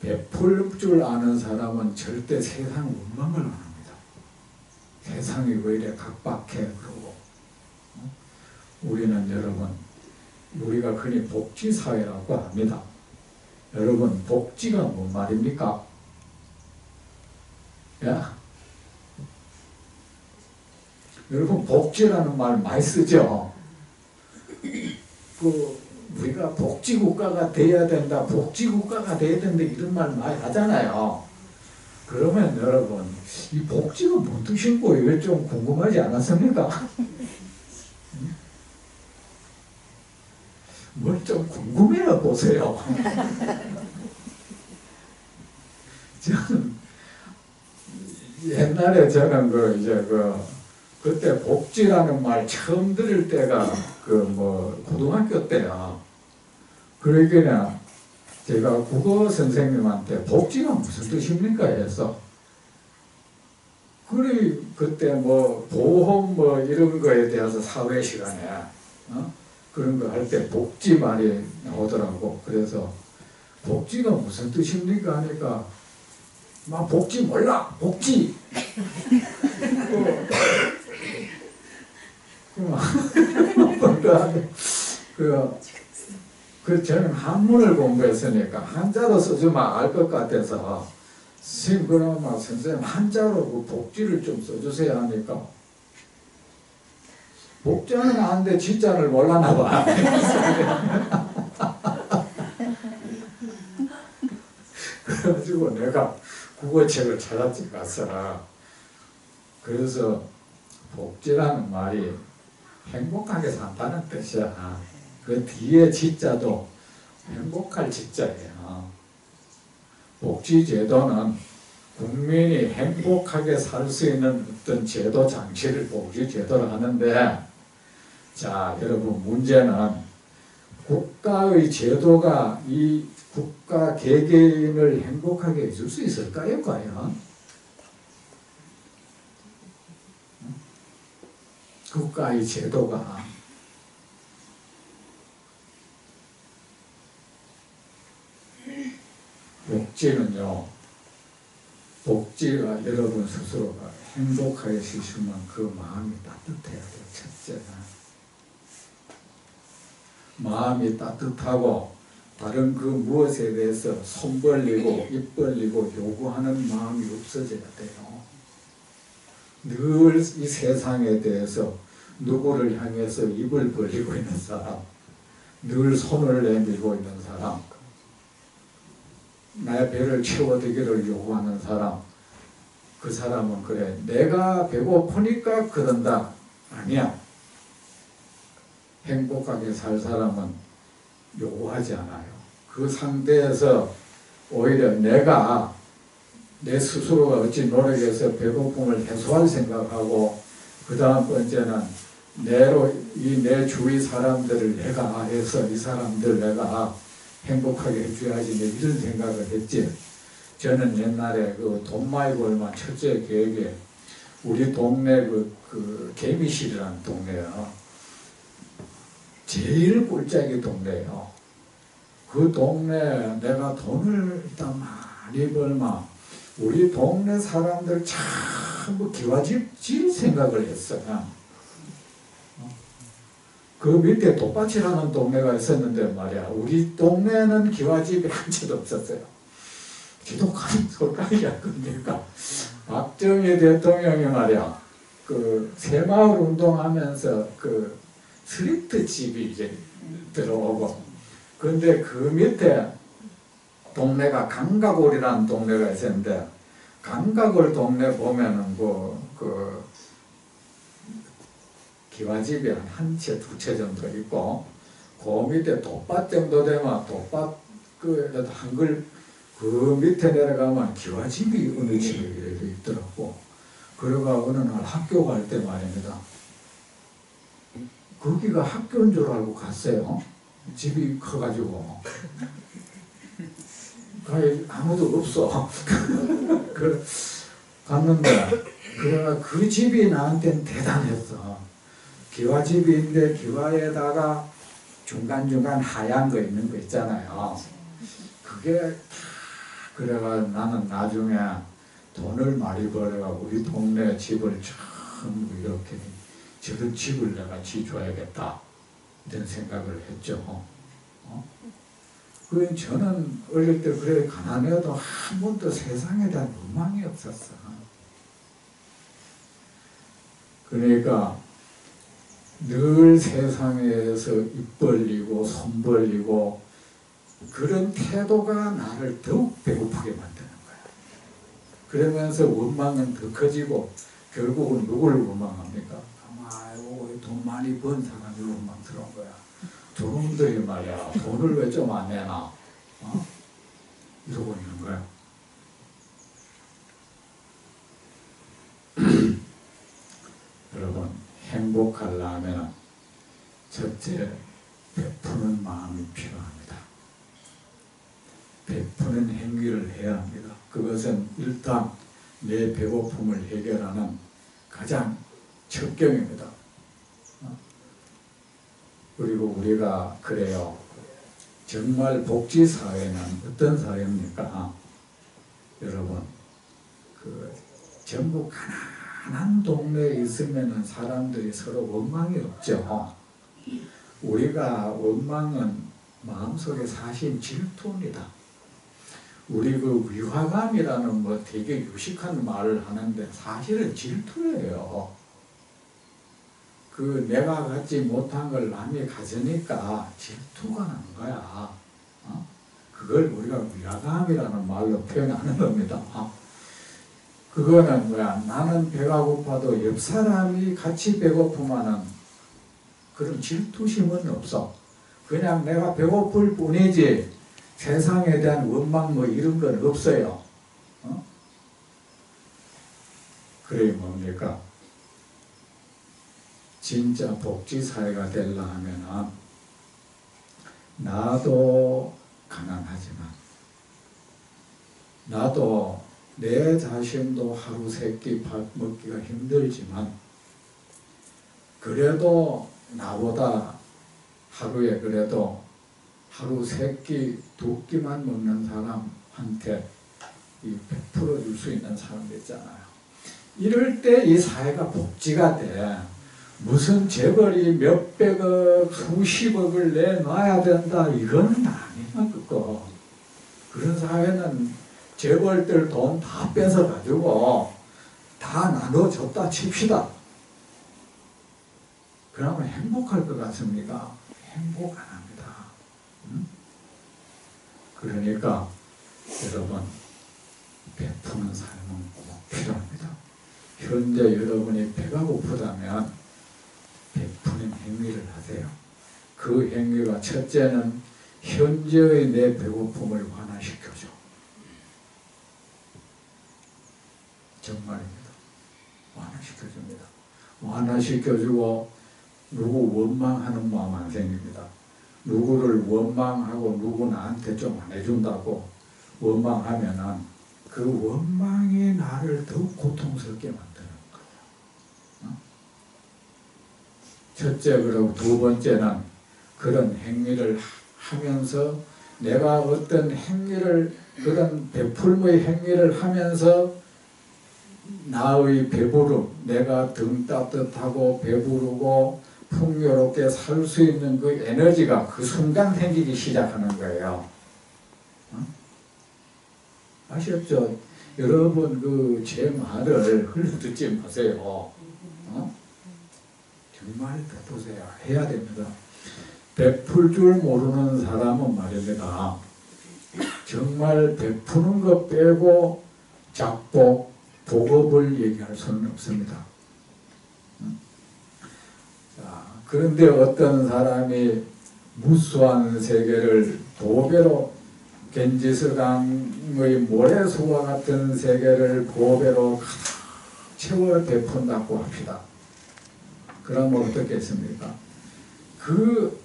베풀 줄 아는 사람은 절대 세상 원망을 안 합니다. 세상이 왜 이래 각박해 그러고. 우리는 여러분, 우리가 흔히 복지사회라고 합니다. 여러분, 복지가 뭔 말입니까? 야? 여러분, 복지라는 말 많이 쓰죠? 우리가 복지국가가 돼야 된다, 복지국가가 돼야 된다, 이런 말 많이 하잖아요. 그러면 여러분, 이 복지가 뭔 뜻인 거예요? 좀 궁금하지 않았습니까? 뭘 좀 궁금해요, 보세요. 저는 옛날에 저는 그때 복지라는 말 처음 들을 때가 고등학교 때야. 그러니까 제가 국어 선생님한테 복지가 무슨 뜻입니까? 해서 그때 보험 이런 거에 대해서 사회 시간에 그런 거 할 때 복지 말이 나오더라고. 그래서 복지가 무슨 뜻입니까? 하니까 막 복지 몰라! 복지! 저는 한문을 공부했으니까 한자로 써주면 알 것 같아서 선생님, 그러면 선생님 한자로 그 복지를 좀 써주세요 하니까 복자는 아는데 지자를 몰랐나 봐. 그래가지고 내가 국어책을 찾았지 가서. 그래서 복지라는 말이 행복하게 산다는 뜻이야. 그 뒤에 지자도 행복할 지자예요. 복지제도는 국민이 행복하게 살 수 있는 어떤 제도 장치를 복지제도를 하는데, 자, 여러분, 문제는 국가의 제도가 이 국가 개개인을 행복하게 해줄 수 있을까요, 과연? 국가의 제도가 복지가 여러분 스스로가 행복하게 지시면 그 마음이 따뜻해야 돼요. 첫째는 마음이 따뜻하고 다른 그 무엇에 대해서 손 벌리고 입 벌리고 요구하는 마음이 없어져야 돼요. 늘 이 세상에 대해서 누구를 향해서 입을 벌리고 있는 사람, 늘 손을 내밀고 있는 사람, 나의 배를 채워주기를 요구하는 사람, 그 사람은 그래, 내가 배고프니까 그런다. 아니야. 행복하게 살 사람은 요구하지 않아요. 그 상태에서 오히려 내가 내 스스로가 어찌 노력해서 배고픔을 해소할 생각하고, 그 다음 번째는 내 주위 사람들을 내가 해서 이 사람들 내가 행복하게 해줘야지, 이런 생각을 했지. 저는 옛날에 그 돈 많이 벌면 첫째 계획에 우리 동네 그 개미실이라는 동네요. 제일 꼴짝이 동네예요. 그 동네 내가 돈을 일단 많이 벌면 우리 동네 사람들 전부 기와집 질 생각을 했어요. 그 밑에 돛밭이라는 동네가 있었는데 말이야. 우리 동네는 기와집이 한 채도 없었어요. 지독한 솔까기야. 그러니까 박정희 대통령이 말이야. 그 새마을 운동하면서 그 스리트 집이 이제 들어오고, 근데 그 밑에 동네가 강가골이라는 동네가 있었는데, 강가골 동네 보면은 그 기와집이 한 채, 두 채 정도 있고, 그 밑에 돛밭 정도 되면 돛밭 그 한글 그 밑에 내려가면 기와집이 어느 집에 이렇게 있더라고. 그래가 어느 날 학교 갈 때 말입니다. 거기가 학교인 줄 알고 갔어요. 집이 커가지고. 가에 아무도 없어. 갔는데, 그래가 그 집이 나한테는 대단했어. 기와집인데 기와에다가 중간중간 하얀 거 있는 거 있잖아요. 그게 다 그래가 나는 나중에 돈을 많이 벌어가 우리 동네 집을 전부 이렇게 저런 집을 내가 지줘야겠다 이런 생각을 했죠. 그 저는 어릴 때 그래 가난해도 한 번도 세상에 대한 로망이 없었어. 그러니까 늘 세상에서 입 벌리고 손 벌리고 그런 태도가 나를 더욱 배고프게 만드는 거야. 그러면서 원망은 더 커지고 결국은 누구를 원망합니까? 아이고 돈 많이 번 사람이 원망스러운 거야. 저놈들이 말이야 돈을 왜 좀 안 내나? 이러고 있는 거야. 여러분 행복하려면 첫째 베푸는 마음이 필요합니다. 베푸는 행위를 해야 합니다. 그것은 일단 내 배고픔을 해결하는 가장 첩경입니다. 그리고 우리가 그래요. 정말 복지사회는 어떤 사회입니까? 여러분, 전부 가난한 동네에 있으면 사람들이 서로 원망이 없죠. 우리가 원망은 마음속에 사실 질투입니다. 우리 그 위화감이라는 뭐 되게 유식한 말을 하는데 사실은 질투예요. 그 내가 갖지 못한 걸 남이 가지니까 질투가 나는 거야. 그걸 우리가 위화감이라는 말로 표현하는 겁니다. 그거는 뭐야? 나는 배가 고파도 옆 사람이 같이 배고프면은 그런 질투심은 없어. 그냥 내가 배고플 뿐이지 세상에 대한 원망 뭐 이런 건 없어요. 그래 뭡니까? 진짜 복지사회가 되려면 나도 가난하지만 나도 내 자신도 하루 세 끼 밥 먹기가 힘들지만 그래도 나보다 하루에 그래도 하루 세 끼, 두 끼만 먹는 사람한테 베풀어 줄 수 있는 사람 있잖아요. 이럴 때 이 사회가 복지가 돼. 무슨 재벌이 몇백억, 수십억을 내놔야 된다 이거는 아니야. 그거. 그런 사회는 재벌들 돈 다 뺏어가지고 다 나눠줬다 칩시다. 그러면 행복할 것 같습니까? 행복 안 합니다. 그러니까 여러분 베푸는 삶은 꼭 필요합니다. 현재 여러분이 배가 고프다면 베푸는 행위를 하세요. 그 행위가 첫째는 현재의 내 배고픔을 완화시켜줘. 정말입니다. 완화시켜줍니다. 완화시켜주고 누구 원망하는 마음 안 생깁니다. 누구를 원망하고 누구 나한테 좀 안 해준다고 원망하면은 그 원망이 나를 더욱 고통스럽게 만드는 거예요. 첫째, 그리고 두 번째는 그런 행위를 하면서 내가 어떤 행위를 그런 베풀의 행위를 하면서 나의 배부름, 내가 등 따뜻하고 배부르고 풍요롭게 살 수 있는 그 에너지가 그 순간 생기기 시작하는 거예요. 아셨죠? 여러분 그 제 말을 흘려듣지 마세요. 정말 베푸세요. 해야 됩니다. 베풀 줄 모르는 사람은 말입니다. 정말 베푸는 것 빼고 작복, 복업을 얘기할 수는 없습니다. 자, 그런데 어떤 사람이 무수한 세계를 보배로 겐지스강의 모래수와 같은 세계를 보배로 가득 채워 베푼다고 합시다. 그러면 어떻겠습니까? 그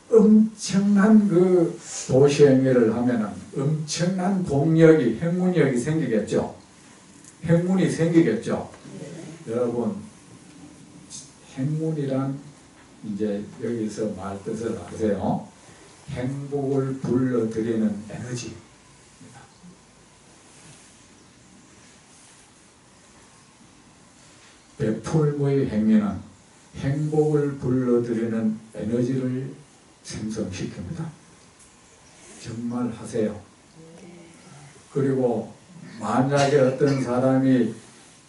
엄청난 그 도시행위를 하면은 엄청난 복력이, 행운력이 생기겠죠. 행운이 생기겠죠. 여러분, 행운이란 이제 여기서 말 뜻을 아세요? 행복을 불러들이는 에너지입니다. 베풀의 행위는 행복을 불러들이는 에너지를 생성시킵니다. 정말 하세요. 그리고 만약에 어떤 사람이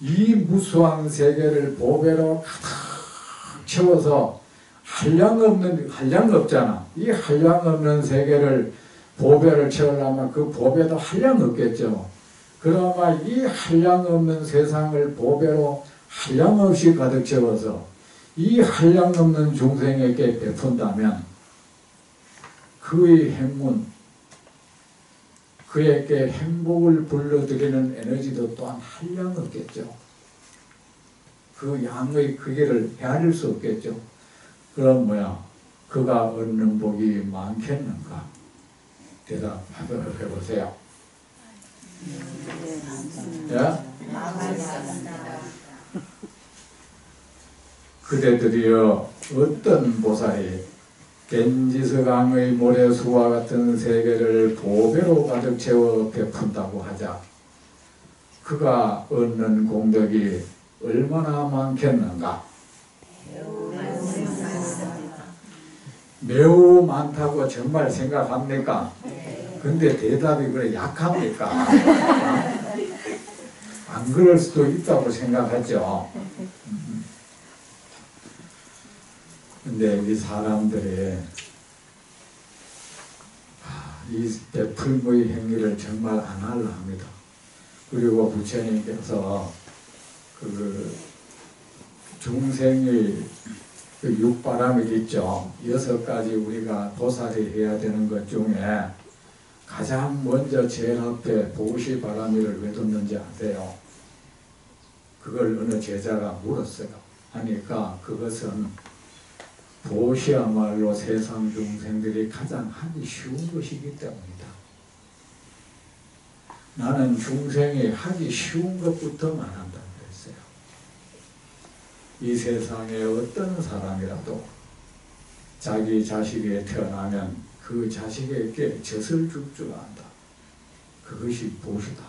이 무수한 세계를 보배로 가득 채워서 한량 없잖아. 이 한량 없는 세계를 보배를 채우려면 그 보배도 한량 없겠죠. 그러면 이 한량 없는 세상을 보배로 한량 없이 가득 채워서 이 한량 없는 중생에게 베푼다면 그의 행운, 그에게 행복을 불러들이는 에너지도 또한 한량 없겠죠. 그 양의 크기를 헤아릴 수 없겠죠. 그럼 뭐야? 그가 얻는 복이 많겠는가? 대답해보세요. 예? 그대들이여 어떤 보살이 겐지스강의 모래수와 같은 세계를 보배로 가득 채워 베푼다고 하자 그가 얻는 공덕이 얼마나 많겠는가? 매우 많다고 정말 생각합니까? 근데 대답이 그래 약합니까? 안 그럴 수도 있다고 생각하죠. 근데 이 사람들의 이 베풀의 행위를 정말 안 하려 합니다. 그리고 부처님께서 그 중생의 그 육바람이 있죠. 6가지 우리가 도살이 해야 되는 것 중에 가장 먼저 제일 앞에 보시바라미를 왜 뒀는지 아세요? 그걸 어느 제자가 물었어요. 하니까 그것은 보시야말로 세상 중생들이 가장 하기 쉬운 것이기 때문이다. 나는 중생이 하기 쉬운 것부터 말한다고 했어요. 이 세상에 어떤 사람이라도 자기 자식이 태어나면 그 자식에게 젖을 줄 줄 안다. 그것이 보시다.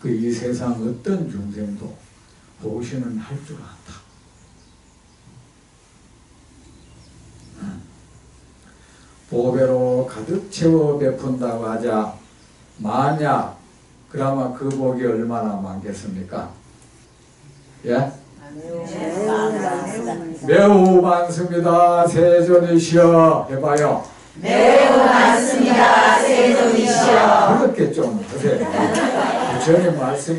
그 이 세상 어떤 중생도 보시는 할 줄 안다. 보배로 가득 채워 베푼다고 하자 만약 그러면 그 복이 얼마나 많겠습니까? 예? 매우 많습니다. 세존이시여 해봐요. 매우 많습니다. 세존이시여. 그렇게 좀 하세요. 부처님 말씀에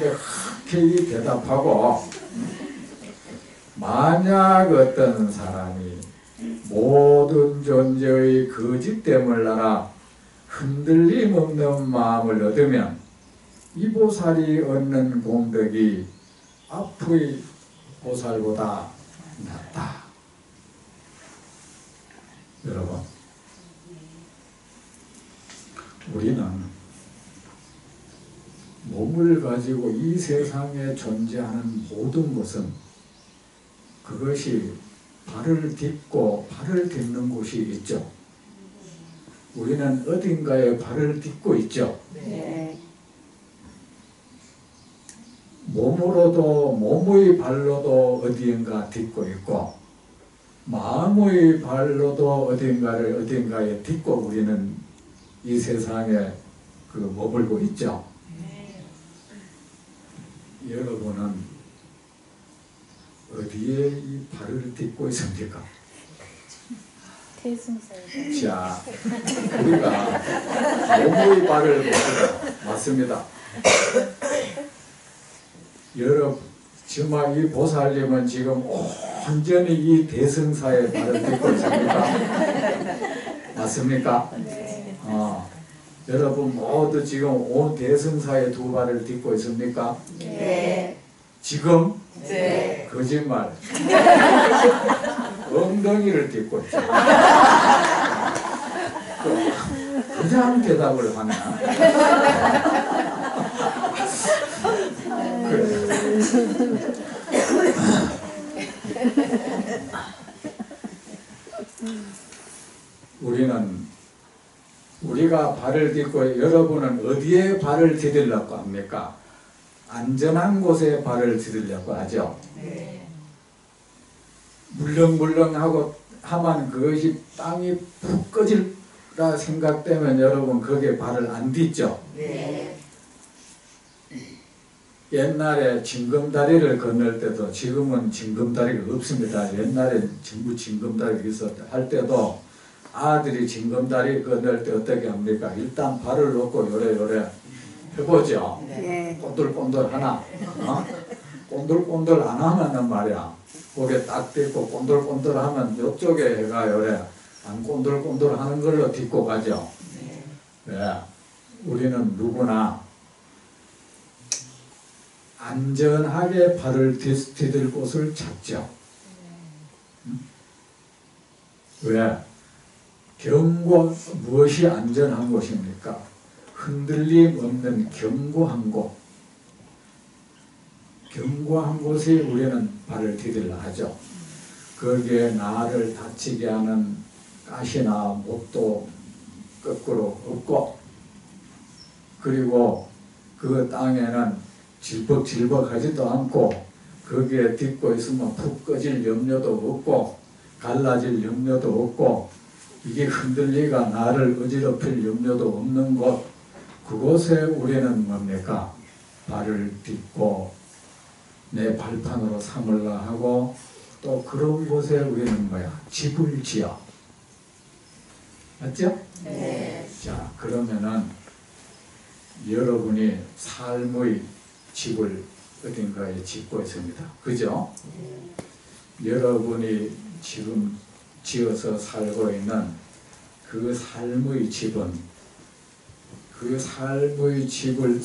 흔쾌히 대답하고 만약 어떤 사람이 모든 존재의 거짓됨을 알아 흔들림 없는 마음을 얻으면 이 보살이 얻는 공덕이 앞의 보살보다 낫다. 여러분, 우리는 몸을 가지고 이 세상에 존재하는 모든 것은 그것이 발을 딛고 발을 딛는 곳이 있죠. 우리는 어딘가에 발을 딛고 있죠. 네. 몸으로도 몸의 발로도 어디인가 딛고 있고 마음의 발로도 어딘가에 딛고 우리는 이 세상에 머물고 있죠. 여러분은 어디에 이 발을 딛고 있습니까? 자, 우리가 몸의 발을 봅시다. 맞습니다. 여러분, 정말 이 보살님은 지금 온전히 이 대승사의 발을 딛고 있습니까? 맞습니까? 여러분 모두 지금 온 대승사의 두 발을 딛고 있습니까? 네. 지금? 네. 거짓말. 엉덩이를 딛고 있죠. 그냥 대답을 하나. 그래. 우리가 발을 딛고 여러분은 어디에 발을 디디려고 합니까? 안전한 곳에 발을 디디려고 하죠. 네. 물렁물렁하고 하면 그것이 땅이 푹 꺼질라 생각되면 여러분 거기에 발을 안 딛죠. 네. 옛날에 징검다리를 건널 때도 지금은 징검다리가 없습니다. 옛날에 전부 징검다리가 있었다 할 때도 아들이 징검다리 건널 때 어떻게 합니까? 일단 발을 놓고 요래 해보죠. 네. 꼰들꼰들 하나. 꼰들꼰들 안 하면은 말이야. 고개 딱 딛고 꼰들꼰들 하면 이쪽에 해가 요래 안 꼰들꼰들 하는 걸로 딛고 가죠. 네. 우리는 누구나 안전하게 발을 디딜 곳을 찾죠. 왜? 무엇이 안전한 곳입니까? 흔들림 없는 견고한 곳. 견고한 곳에 우리는 발을 디딜라 하죠. 거기에 나를 다치게 하는 가시나 못도 거꾸로 없고, 그리고 그 땅에는 질퍽질퍽하지도 않고 거기에 딛고 있으면 푹 꺼질 염려도 없고 갈라질 염려도 없고 이게 흔들리가 나를 어지럽힐 염려도 없는 곳, 그곳에 우리는 뭡니까? 발을 딛고 내 발판으로 삼으려 하고 또 그런 곳에 우리는 뭐야? 집을 지어. 맞죠? 네. 자, 그러면은 여러분이 삶의 집을 어딘가에 짓고 있습니다. 그죠? 여러분이 지금 지어서 살고 있는 그 삶의 집은 그 삶의 집을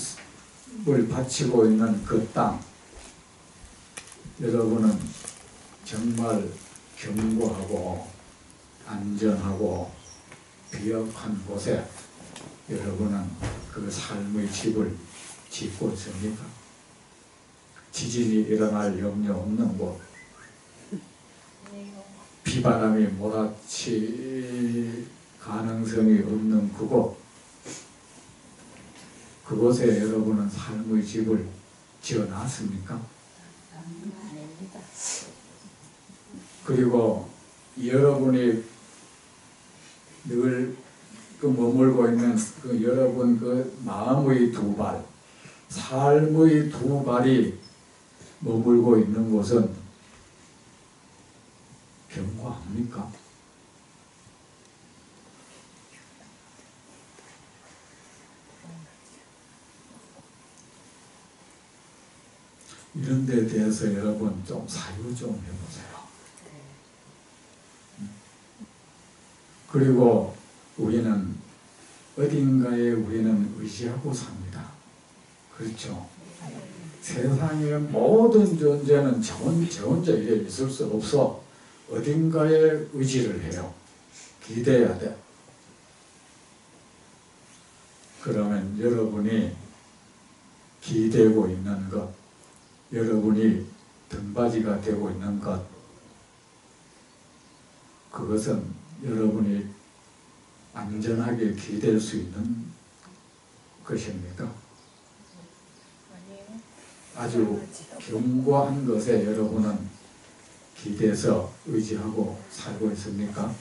바치고 있는 그 땅, 여러분은 정말 견고하고 안전하고 비역한 곳에 여러분은 그 삶의 집을 짓고 있습니까? 지진이 일어날 염려 없는 곳, 비바람이 몰아칠 가능성이 없는 그곳, 그곳에 여러분은 삶의 집을 지어놨습니까? 그리고 여러분이 늘 머물고 있는 여러분 마음의 두 발, 삶의 두 발이 머물고 있는 곳은 견고합니까? 이런 데 대해서 여러분 좀 사유 좀 해보세요. 그리고 우리는 어딘가에 우리는 의지하고 삽니다. 그렇죠? 세상의 모든 존재는 저 혼자 이래 있을 수 없어. 어딘가에 의지를 해요. 기대야 돼. 그러면 여러분이 기대고 있는 것, 여러분이 등받이가 되고 있는 것, 그것은 여러분이 안전하게 기댈 수 있는 것입니까? 아주 견고한 것에 여러분은 기대서 의지하고 살고 있습니까?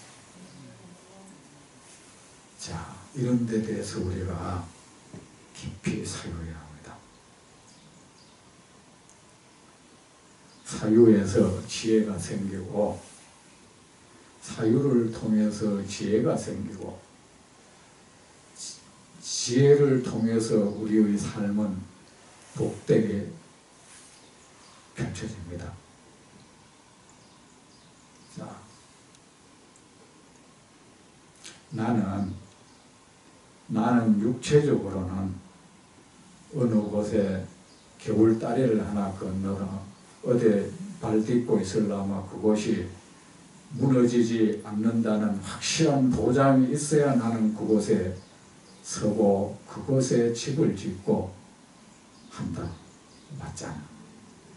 자, 이런 데 대해서 우리가 깊이 사유해야 합니다. 사유에서 지혜가 생기고, 사유를 통해서 지혜가 생기고, 지혜를 통해서 우리의 삶은 복되게 펼쳐집니다. 자, 나는 육체적으로는 어느 곳에 겨울다리를 하나 건너러 어디 발 딛고 있으려면 그곳이 무너지지 않는다는 확실한 보장이 있어야 나는 그곳에 서고 그곳에 집을 짓고 한다. 맞잖아.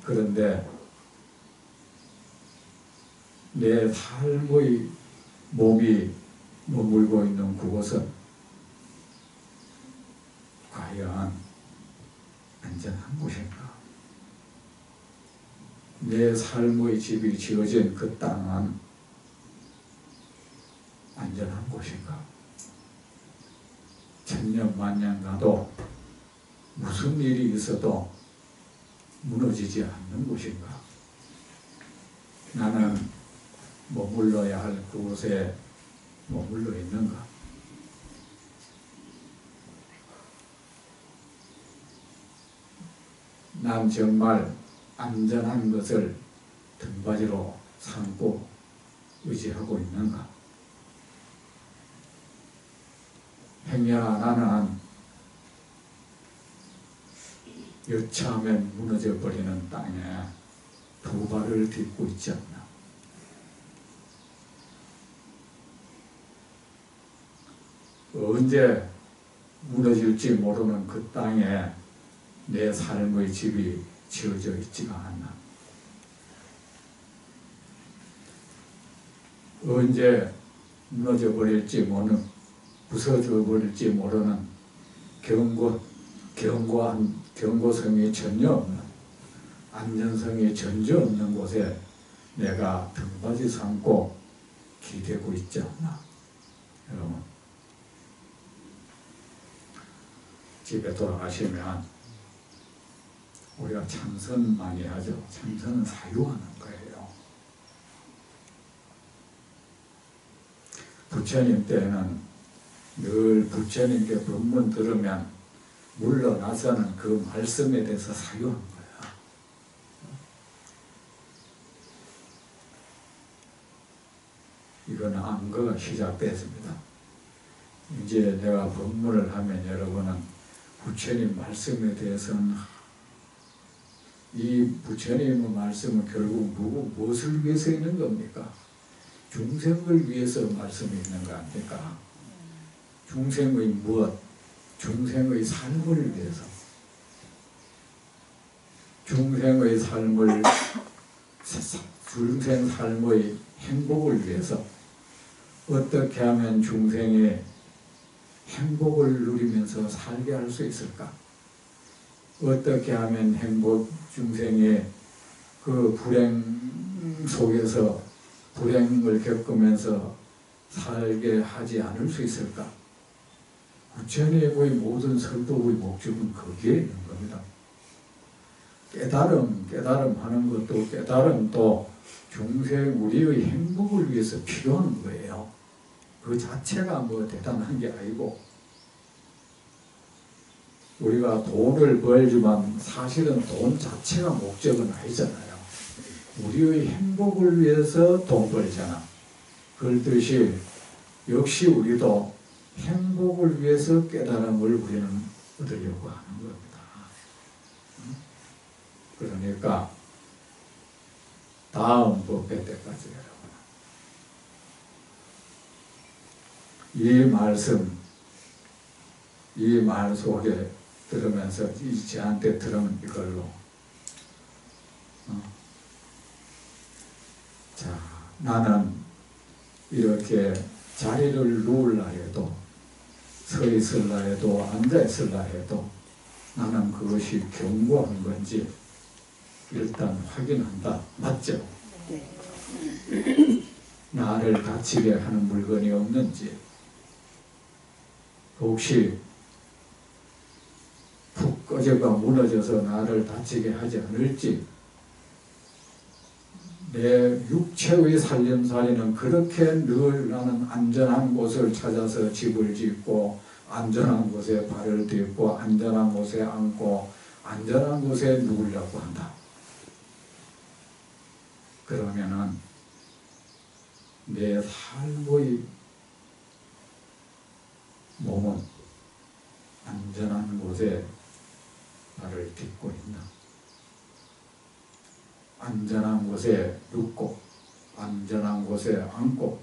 그런데 내 삶의 몸이 머물고 있는 그곳은 과연 안전한 곳인가? 내 삶의 집이 지어진 그 땅은 안전한 곳인가? 천년 만년 가도 무슨 일이 있어도 무너지지 않는 곳인가? 나는 머물러야 할 그곳에 머물러 있는가? 난 정말 안전한 것을 등받이로 삼고 의지하고 있는가? 행여나 나는 여차하면 무너져 버리는 땅에 두 발을 딛고 있지 않나? 언제 무너질지 모르는 그 땅에 내 삶의 집이 지어져 있지가 않나? 언제 무너져 버릴지 모르는, 부서져 버릴지 모르는 견고성이 전혀 없는, 안전성이 전혀 없는 곳에 내가 등받이 삼고 기대고 있지 않나? 여러분, 집에 돌아가시면 우리가 참선 많이 하죠. 참선은 사유하는 거예요. 부처님 때는 늘 부처님께 법문 들으면 물러나서는 그 말씀에 대해서 사유하는 거야. 이건 안거가 시작됐습니다. 이제 내가 법문을 하면 여러분은 부처님 말씀에 대해서는, 이 부처님의 말씀은 결국 무엇을 위해서 있는 겁니까? 중생을 위해서 말씀이 있는 거 아닙니까? 중생의 무엇? 중생의 삶을 위해서. 중생의 삶의 행복을 위해서. 어떻게 하면 중생이 행복을 누리면서 살게 할 수 있을까? 어떻게 하면 중생이 그 불행 속에서 불행을 겪으면서 살게 하지 않을 수 있을까? 부처님의 모든 설법의 목적은 거기에 있는 겁니다. 깨달음 하는 것도, 깨달음도 중생 우리의 행복을 위해서 필요한 거예요. 그 자체가 뭐 대단한 게 아니고, 우리가 돈을 벌지만 사실은 돈 자체가 목적은 아니잖아요. 우리의 행복을 위해서 돈 벌잖아. 그렇듯이 역시 우리도 행복을 위해서 깨달음을 우리는 얻으려고 하는 겁니다. 그러니까 다음 법회 때까지 여러분, 이 말 속에 들으면서 저한테 들은 이걸로 자, 나는 이렇게 자리를 누울라 해도, 서 있을라 해도, 앉아 있을라 해도 나는 그것이 견고한 건지 일단 확인한다. 맞죠? 네. 나를 다치게 하는 물건이 없는지, 혹시 푹 꺼져가 무너져서 나를 다치게 하지 않을지. 내 육체의 살림살이는 그렇게 늘 나는 안전한 곳을 찾아서 집을 짓고 안전한 곳에 발을 딛고 안전한 곳에 앉고 안전한 곳에 누우려고 한다. 그러면은 내 삶의 몸은 안전한 곳에 발을 딛고 있나? 안전한 곳에 눕고 안전한 곳에 앉고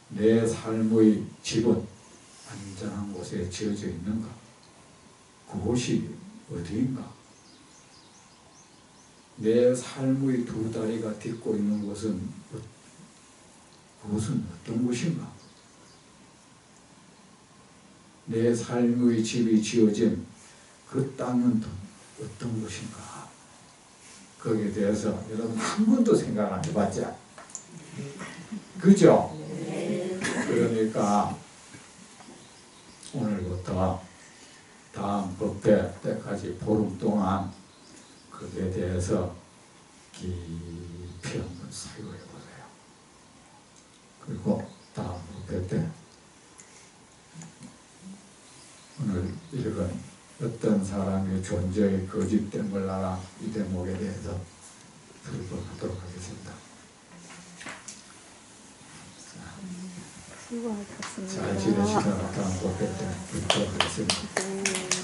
내 삶의 집은 안전한 곳에 지어져 있는가? 그곳이 어디인가? 내 삶의 두 다리가 딛고 있는 곳은 그곳은 어떤 곳인가? 내 삶의 집이 지어진 그 땅은 어떤 곳인가? 거기에 대해서 여러분 한 번도 생각 안 해봤죠? 그죠? 그러니까 오늘부터 다음 법회 때까지 보름 동안 거기에 대해서 깊이 한번 사유해 보세요. 그리고 다음 법회 때 오늘 읽은 어떤 사람의 존재의 거짓됨을 알아 이 대목에 대해서 설명하도록 하겠습니다. 수고하셨습니다. 잘 지내시다가 다음 법회 때 뵙도록 하겠습니다.